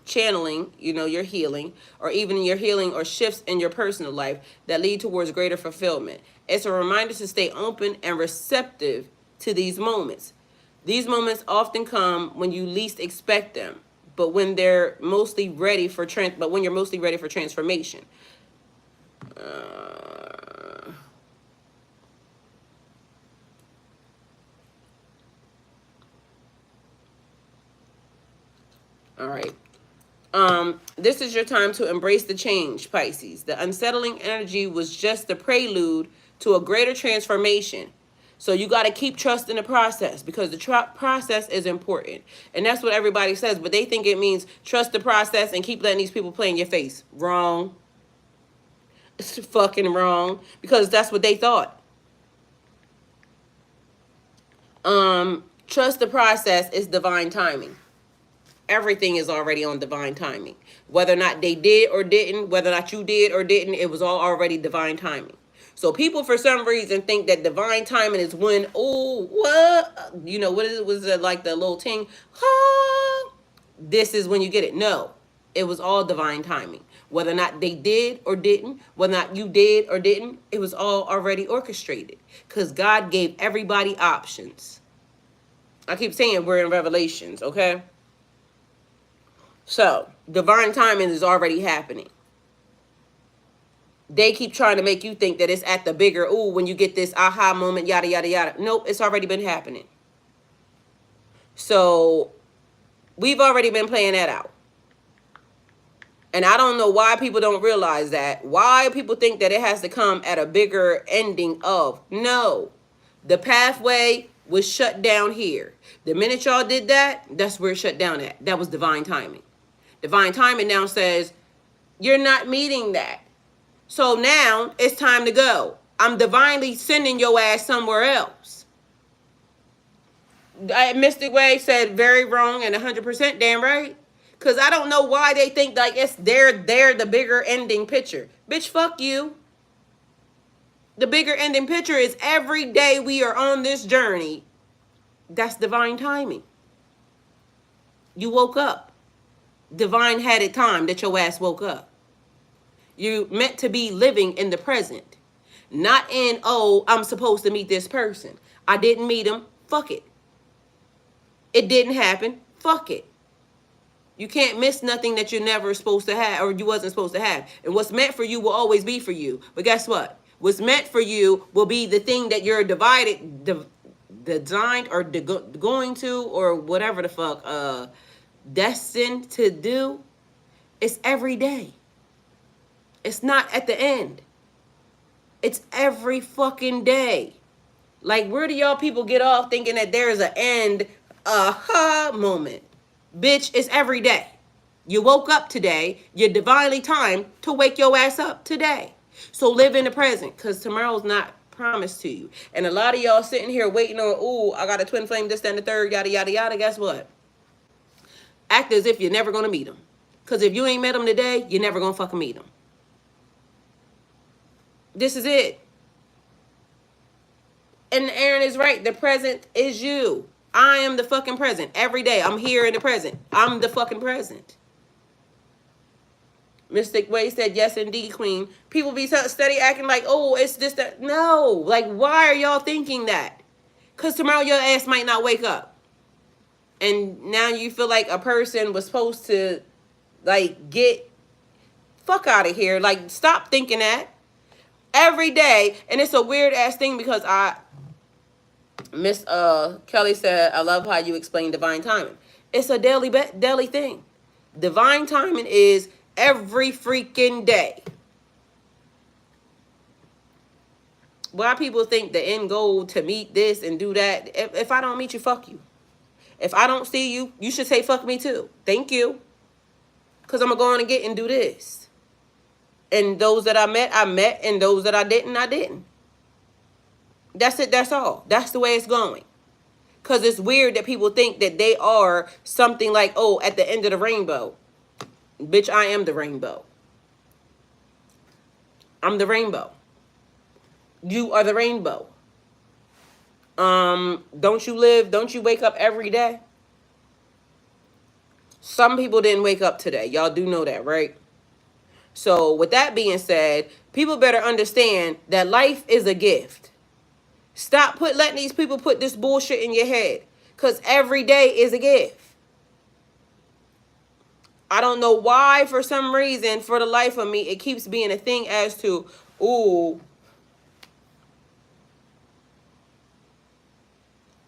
channeling, your healing, or even your healing or shifts in your personal life that lead towards greater fulfillment. It's a reminder to stay open and receptive to these moments. These moments often come when you least expect them, but when they're mostly ready for when you're mostly ready for transformation. All right. This is your time to embrace the change, Pisces. The unsettling energy was just the prelude to a greater transformation. So you got to keep trusting the process, because the process is important. And that's what everybody says, but they think it means trust the process and keep letting these people play in your face. Wrong. It's fucking wrong, because that's what they thought. Trust the process is divine timing. Everything is already on divine timing. Whether or not they did or didn't, whether or not you did or didn't, it was all already divine timing. So people, for some reason, think that divine timing is when, oh, what? What is it? Was it like the little ting? Ah, this is when you get it. No, it was all divine timing. Whether or not they did or didn't, whether or not you did or didn't, it was all already orchestrated. Because God gave everybody options. I keep saying we're in Revelations, okay? So, divine timing is already happening. They keep trying to make you think that it's at the bigger, ooh, when you get this aha moment, yada, yada, yada. Nope, it's already been happening. So, we've already been playing that out. And I don't know why people don't realize that. Why people think that it has to come at a bigger ending of. No. The pathway was shut down here. The minute y'all did that, that's where it shut down at. That was divine timing. Divine timing now says, you're not meeting that. So now it's time to go. I'm divinely sending your ass somewhere else. Mystic Way said very wrong and 100% damn right. Because I don't know why they think like they're the bigger ending picture. Bitch, fuck you. The bigger ending picture is every day we are on this journey. That's divine timing. You woke up. Divine had it time that your ass woke up. You meant to be living in the present. Not in, oh, I'm supposed to meet this person. I didn't meet him. Fuck it. It didn't happen. Fuck it. You can't miss nothing that you're never supposed to have or you wasn't supposed to have. And what's meant for you will always be for you. But guess what? What's meant for you will be the thing that you're designed or going to or whatever the fuck, destined to do. It's every day. It's not at the end. It's every fucking day. Like, where do y'all people get off thinking that there's an end aha moment? Bitch, it's every day. You woke up today. You're divinely timed to wake your ass up today. So live in the present, because tomorrow's not promised to you. And a lot of y'all sitting here waiting on, ooh, I got a twin flame, this, that, and the third, yada, yada, yada. Guess what? Act as if you're never going to meet them. Because if you ain't met them today, you're never going to fucking meet them. This is it. And Aaron is right. The present is you. I am the fucking present. Every day, I'm here in the present. I'm the fucking present. Mystic Way said, yes, indeed, queen. People be steady acting like, oh, it's this, that. No. Like, why are y'all thinking that? Because tomorrow your ass might not wake up. And now you feel like a person was supposed to, like, get fuck out of here. Like, stop thinking that. Every day. And it's a weird-ass thing because Miss Kelly said, I love how you explain divine timing. It's a daily thing. Divine timing is every freaking day. Why people think the end goal to meet this and do that? If I don't meet you, fuck you. If I don't see you, you should say fuck me too. Thank you. Because I'm going to go on and get and do this. And those that I met. And those that I didn't. That's it. That's all. That's the way it's going. Because it's weird that people think that they are something like, oh, at the end of the rainbow. Bitch, I am the rainbow. I'm the rainbow. You are the rainbow. Don't you wake up every day? Some people didn't wake up today. Y'all do know that, right? So with that being said, people better understand that life is a gift. Stop letting these people put this bullshit in your head. Because every day is a gift. I don't know why, for some reason, for the life of me, it keeps being a thing as to, ooh,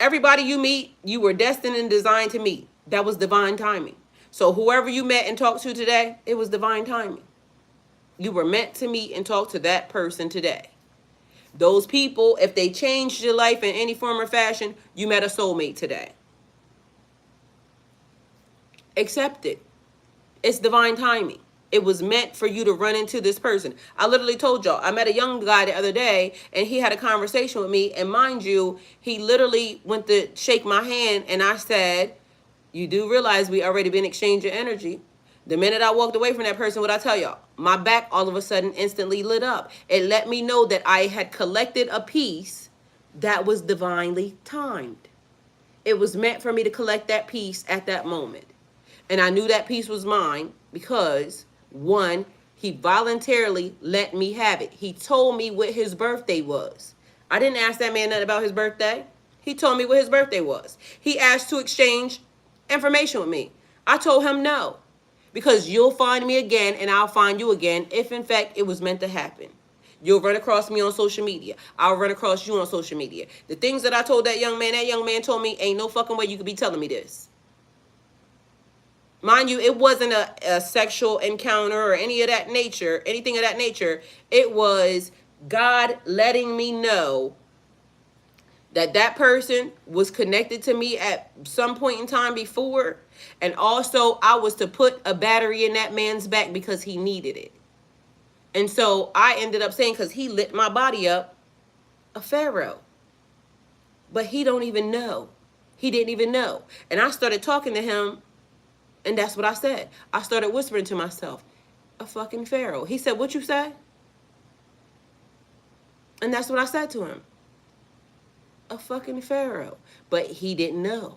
everybody you meet, you were destined and designed to meet. That was divine timing. So whoever you met and talked to today, it was divine timing. You were meant to meet and talk to that person today. Those people, if they changed your life in any form or fashion, you met a soulmate today. Accept it. It's divine timing. It was meant for you to run into this person. I literally told y'all, I met a young guy the other day, and he had a conversation with me. And mind you, he literally went to shake my hand, and I said, you do realize we already been exchanging energy. The minute I walked away from that person, what I tell y'all, my back all of a sudden instantly lit up. It let me know that I had collected a piece that was divinely timed. It was meant for me to collect that piece at that moment. And I knew that piece was mine because, one, he voluntarily let me have it. He told me what his birthday was. I didn't ask that man nothing about his birthday. He told me what his birthday was. He asked to exchange information with me. I told him no. Because you'll find me again and I'll find you again if, in fact, it was meant to happen. You'll run across me on social media. I'll run across you on social media. The things that I told that young man told me, ain't no fucking way you could be telling me this. Mind you, it wasn't a sexual encounter or anything of that nature. It was God letting me know that that person was connected to me at some point in time before. And also, I was to put a battery in that man's back because he needed it. And so I ended up saying, because he lit my body up, a pharaoh. But he don't even know. He didn't even know. And I started talking to him, and that's what I said. I started whispering to myself, a fucking pharaoh. He said, what you say? And that's what I said to him. A fucking pharaoh. But he didn't know.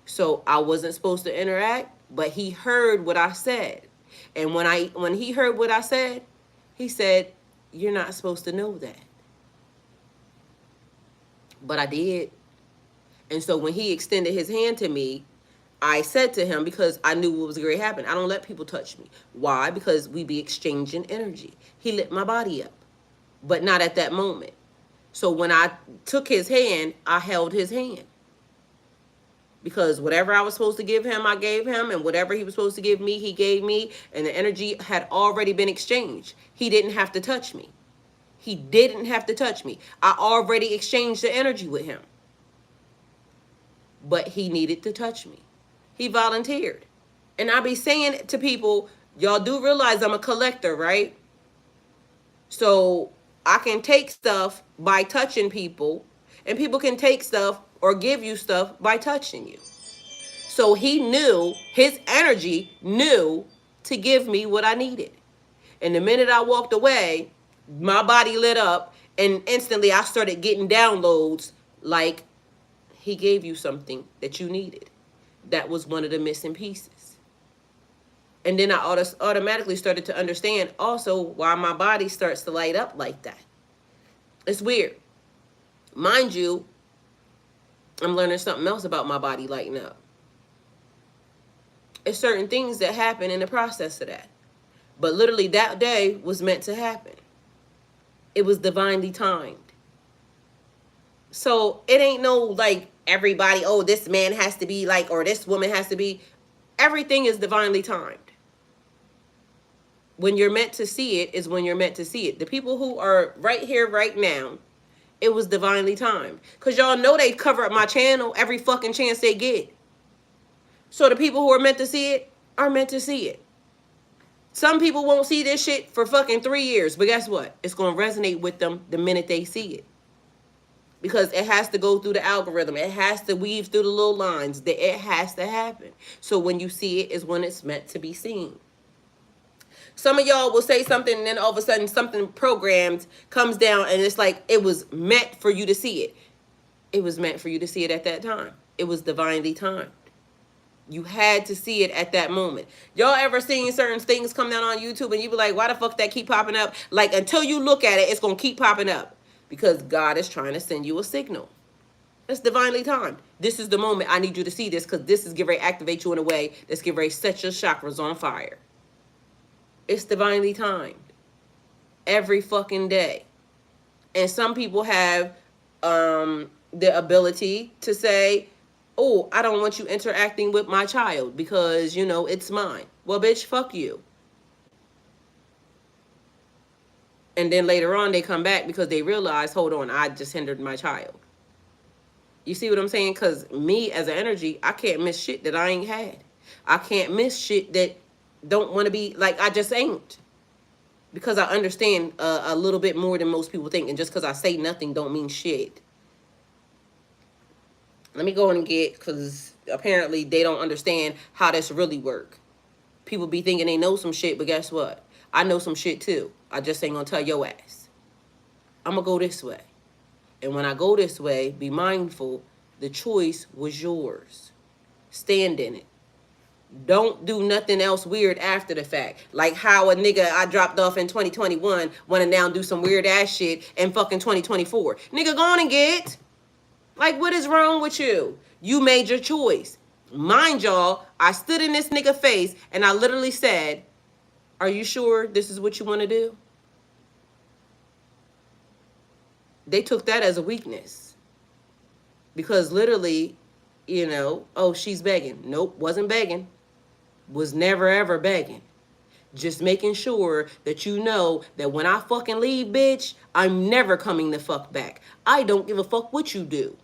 So I wasn't supposed to interact, but he heard what I said. And when he heard what I said, he said, you're not supposed to know that. But I did. And so when he extended his hand to me, I said to him, because I knew what was going to happen, I don't let people touch me. Why? Because we be exchanging energy. He lit my body up, but not at that moment. So when I took his hand, I held his hand. Because whatever I was supposed to give him, I gave him. And whatever he was supposed to give me, he gave me. And the energy had already been exchanged. He didn't have to touch me. He didn't have to touch me. I already exchanged the energy with him. But he needed to touch me. He volunteered. And I be saying to people, y'all do realize I'm a collector, right? So I can take stuff by touching people. And people can take stuff or give you stuff by touching you. So he knew, his energy knew to give me what I needed. And the minute I walked away, my body lit up, and instantly I started getting downloads like, he gave you something that you needed. That was one of the missing pieces. And then I automatically started to understand also why my body starts to light up like that. It's weird. Mind you, I'm learning something else about my body lighting up. It's certain things that happen in the process of that. But literally that day was meant to happen. It was divinely timed. So it ain't no like everybody, oh, this man has to be like, or this woman has to be. Everything is divinely timed. When you're meant to see it is when you're meant to see it. The people who are right here, right now, it was divinely timed. Because y'all know they cover up my channel every fucking chance they get. So the people who are meant to see it are meant to see it. Some people won't see this shit for fucking 3 years. But guess what? It's going to resonate with them the minute they see it. Because it has to go through the algorithm. It has to weave through the little lines. It has to happen. So when you see it is when it's meant to be seen. Some of y'all will say something and then all of a sudden something programmed comes down and it's like it was meant for you to see it. It was meant for you to see it at that time. It was divinely timed. You had to see it at that moment. Y'all ever seen certain things come down on YouTube and you be like, why the fuck that keep popping up? Like, until you look at it, it's going to keep popping up. Because God is trying to send you a signal. It's divinely timed. This is the moment I need you to see this, because this is getting ready to activate you in a way that's getting ready to set your chakras on fire. It's divinely timed. Every fucking day. And some people have the ability to say, oh, I don't want you interacting with my child because, you know, it's mine. Well, bitch, fuck you. And then later on, they come back because they realize, hold on, I just hindered my child. You see what I'm saying? Because me as an energy, I can't miss shit that I ain't had. I can't miss shit that don't want to be, like, I just ain't. Because I understand a little bit more than most people think. And just because I say nothing don't mean shit. Let me go and get, because apparently they don't understand how this really work. People be thinking they know some shit, but guess what? I know some shit too. I just ain't gonna tell your ass. I'm gonna go this way. And when I go this way, be mindful, the choice was yours. Stand in it. Don't do nothing else weird after the fact. Like how a nigga I dropped off in 2021 wanna now do some weird ass shit in fucking 2024. Nigga, go on and get. Like, what is wrong with you? You made your choice. Mind y'all, I stood in this nigga face and I literally said, are you sure this is what you want to do? They took that as a weakness. Because literally, you know, oh, she's begging. Nope, wasn't begging. Was never ever begging. Just making sure that you know that when I fucking leave, bitch, I'm never coming the fuck back. I don't give a fuck what you do.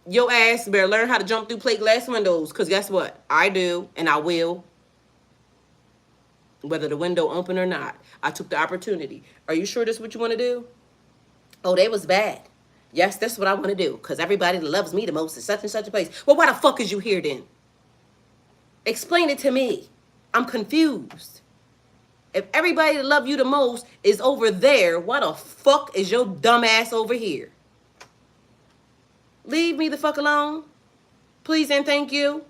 Your ass better learn how to jump through plate glass windows. Because guess what? I do, and I will. Whether the window open or not. I took the opportunity. Are you sure this is what you want to do? Oh, they was bad. Yes, that's what I want to do. Because everybody that loves me the most is such and such a place. Well, why the fuck is you here then? Explain it to me. I'm confused. If everybody that love you the most is over there, why the fuck is your dumb ass over here? Leave me the fuck alone. Please and thank you.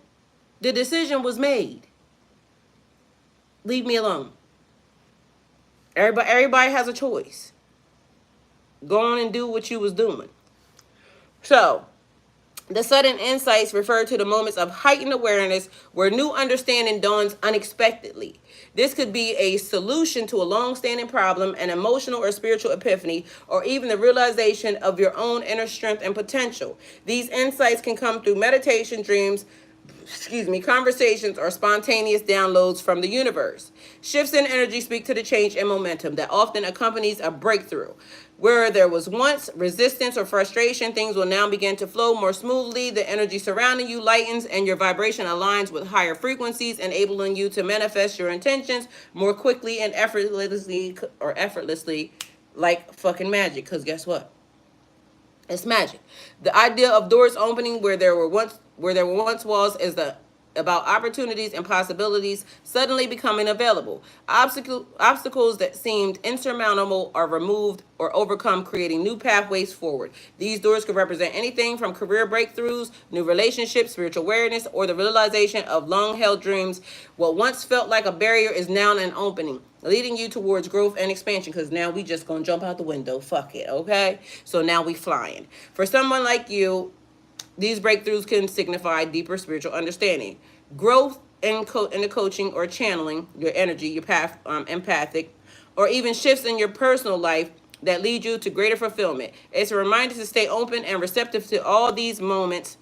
The decision was made. Leave me alone. Everybody has a choice. Go on and do what you was doing. So, the sudden insights refer to the moments of heightened awareness where new understanding dawns unexpectedly. This could be a solution to a long-standing problem, an emotional or spiritual epiphany, or even the realization of your own inner strength and potential. These insights can come through meditation, dreams, conversations, or spontaneous downloads from the universe. Shifts in energy speak to the change and momentum that often accompanies a breakthrough. Where there was once resistance or frustration, things will now begin to flow more smoothly. The energy surrounding you lightens and your vibration aligns with higher frequencies, enabling you to manifest your intentions more quickly and effortlessly, like fucking magic. Because guess what? It's magic. The idea of doors opening where there were once walls is about opportunities and possibilities suddenly becoming available. Obstacles that seemed insurmountable are removed or overcome, creating new pathways forward. These doors could represent anything from career breakthroughs, new relationships, spiritual awareness, or the realization of long-held dreams. What once felt like a barrier is now an opening, leading you towards growth and expansion, because now we just gonna jump out the window. Fuck it, okay? So now we flying. For someone like you, these breakthroughs can signify deeper spiritual understanding, growth in the coaching or channeling your energy, your path, empathic, or even shifts in your personal life that lead you to greater fulfillment. It's a reminder to stay open and receptive to all these moments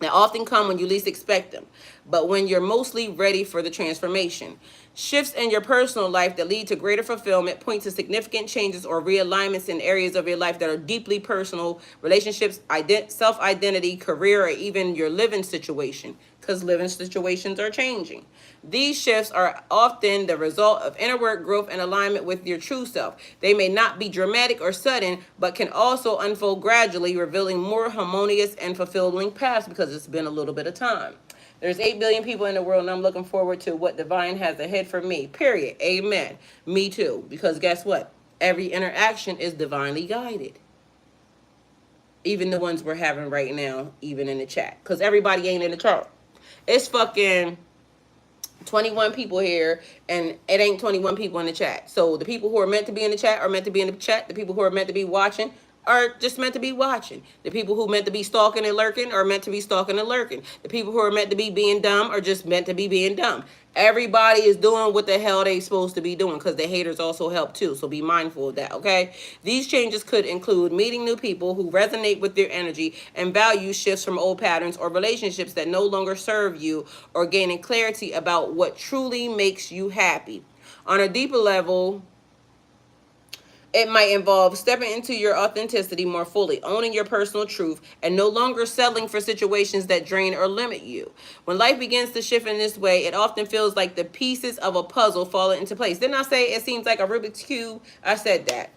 They often come when you least expect them, but when you're mostly ready for the transformation. Shifts in your personal life that lead to greater fulfillment point to significant changes or realignments in areas of your life that are deeply personal, relationships, self-identity, career, or even your living situation, because living situations are changing. These shifts are often the result of inner work, growth, and alignment with your true self. They may not be dramatic or sudden, but can also unfold gradually, revealing more harmonious and fulfilling paths because it's been a little bit of time. There's 8 billion people in the world, and I'm looking forward to what divine has ahead for me. Period. Amen. Me too. Because guess what? Every interaction is divinely guided. Even the ones we're having right now, even in the chat. Because everybody ain't in the chart. It's fucking 21 people here, and it ain't 21 people in the chat. So the people who are meant to be in the chat are meant to be in the chat. The people who are meant to be watching are just meant to be watching. The people who are meant to be stalking and lurking are meant to be stalking and lurking. The people who are meant to be being dumb are just meant to be being dumb. Everybody is doing what the hell they supposed to be doing, because the haters also help too. So be mindful of that, okay? These changes could include meeting new people who resonate with their energy and value shifts from old patterns or relationships that no longer serve you, or gaining clarity about what truly makes you happy. On a deeper level, it might involve stepping into your authenticity more fully, owning your personal truth, and no longer settling for situations that drain or limit you. When life begins to shift in this way, it often feels like the pieces of a puzzle fall into place. Didn't I say it seems like a Rubik's Cube? I said that.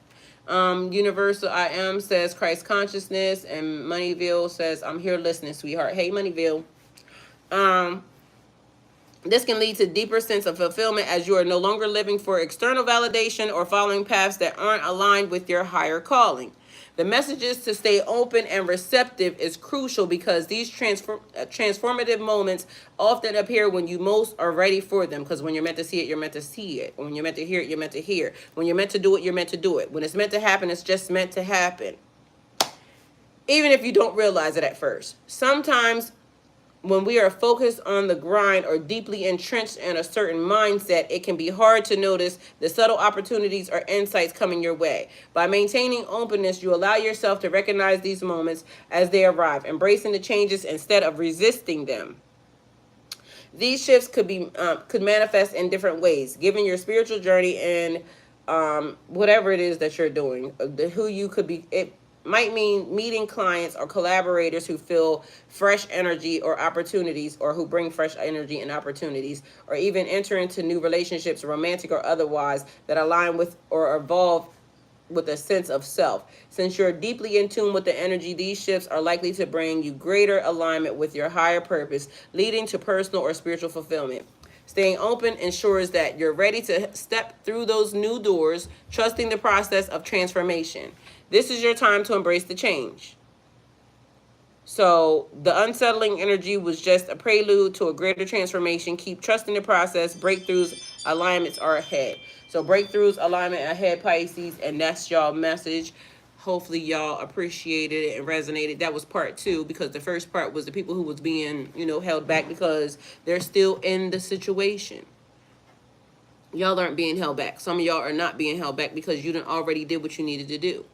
Universal I Am says Christ consciousness, and Moneyville says I'm here listening, sweetheart. Hey, Moneyville. This can lead to deeper sense of fulfillment as you are no longer living for external validation or following paths that aren't aligned with your higher calling. The messages to stay open and receptive is crucial because these transformative moments often appear when you most are ready for them. Because when you're meant to see it, you're meant to see it. When you're meant to hear it, you're meant to hear it. When you're meant to do it, you're meant to do it. When it's meant to happen, it's just meant to happen. Even if you don't realize it at first. Sometimes when we are focused on the grind or deeply entrenched in a certain mindset, it can be hard to notice the subtle opportunities or insights coming your way. By maintaining openness, you allow yourself to recognize these moments as they arrive, embracing the changes instead of resisting them. These shifts could manifest in different ways, given your spiritual journey and whatever it is that you're doing, who you could be. It might mean meeting clients or collaborators who feel fresh energy or opportunities, or who bring fresh energy and opportunities, or even enter into new relationships, romantic or otherwise, that align with or evolve with a sense of self. Since you're deeply in tune with the energy, these shifts are likely to bring you greater alignment with your higher purpose, leading to personal or spiritual fulfillment. Staying open ensures that you're ready to step through those new doors, trusting the process of transformation. This is your time to embrace the change. So the unsettling energy was just a prelude to a greater transformation. Keep trusting the process. Breakthroughs, alignments are ahead. So breakthroughs, alignment ahead, Pisces, and that's y'all message. Hopefully y'all appreciated it and resonated. That was part 2, because the first part was the people who was being, held back because they're still in the situation. Y'all aren't being held back. Some of y'all are not being held back because you done already did what you needed to do.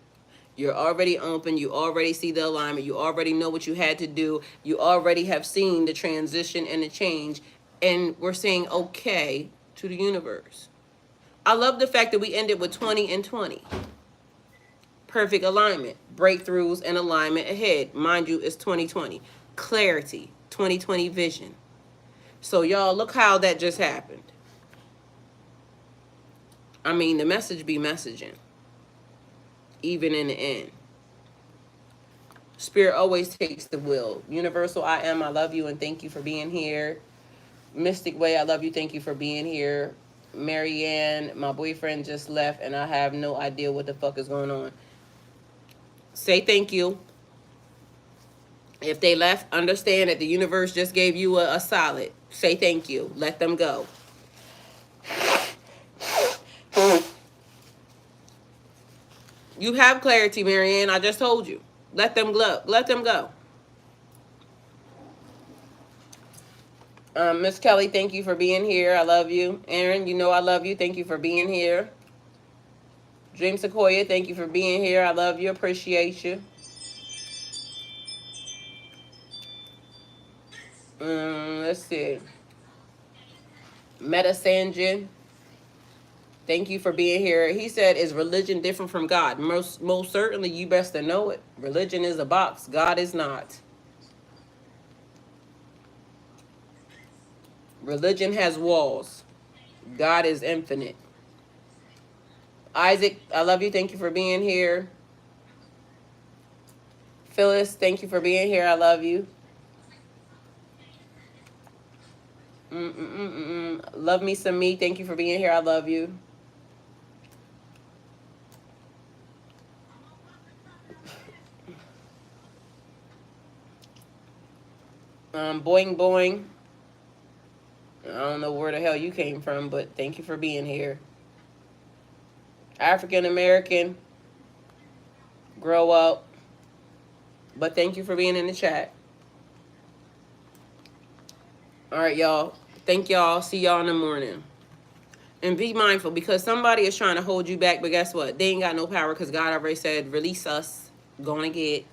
You're already open. You already see the alignment. You already know what you had to do. You already have seen the transition and the change. And we're saying okay to the universe. I love the fact that we ended with 20 and 20. Perfect alignment. Breakthroughs and alignment ahead. Mind you, it's 2020. Clarity. 2020 vision. So y'all, look how that just happened. I mean, the message be messaging. Even in the end. Spirit always takes the will. Universal I Am, I love you and thank you for being here. Mystic Way, I love you, thank you for being here. Marianne, my boyfriend just left and I have no idea what the fuck is going on. Say thank you. If they left, understand that the universe just gave you a solid. Say thank you. Let them go. You have clarity, Marianne. I just told you. Let them go. Let them go. Miss Kelly, thank you for being here. I love you. Aaron, you know I love you. Thank you for being here. Dream Sequoia, thank you for being here. I love you. Appreciate you. Let's see. Meta Sanjin, thank you for being here. He said, is religion different from God? Most certainly, you best to know it. Religion is a box. God is not. Religion has walls. God is infinite. Isaac, I love you. Thank you for being here. Phyllis, thank you for being here. I love you. Love me some me. Thank you for being here. I love you. Boing boing. I don't know where the hell you came from, but thank you for being here. African American, grow up. But thank you for being in the chat. All right, y'all. Thank y'all. See y'all in the morning. And be mindful, because somebody is trying to hold you back, but guess what? They ain't got no power, because God already said, release us. Gonna get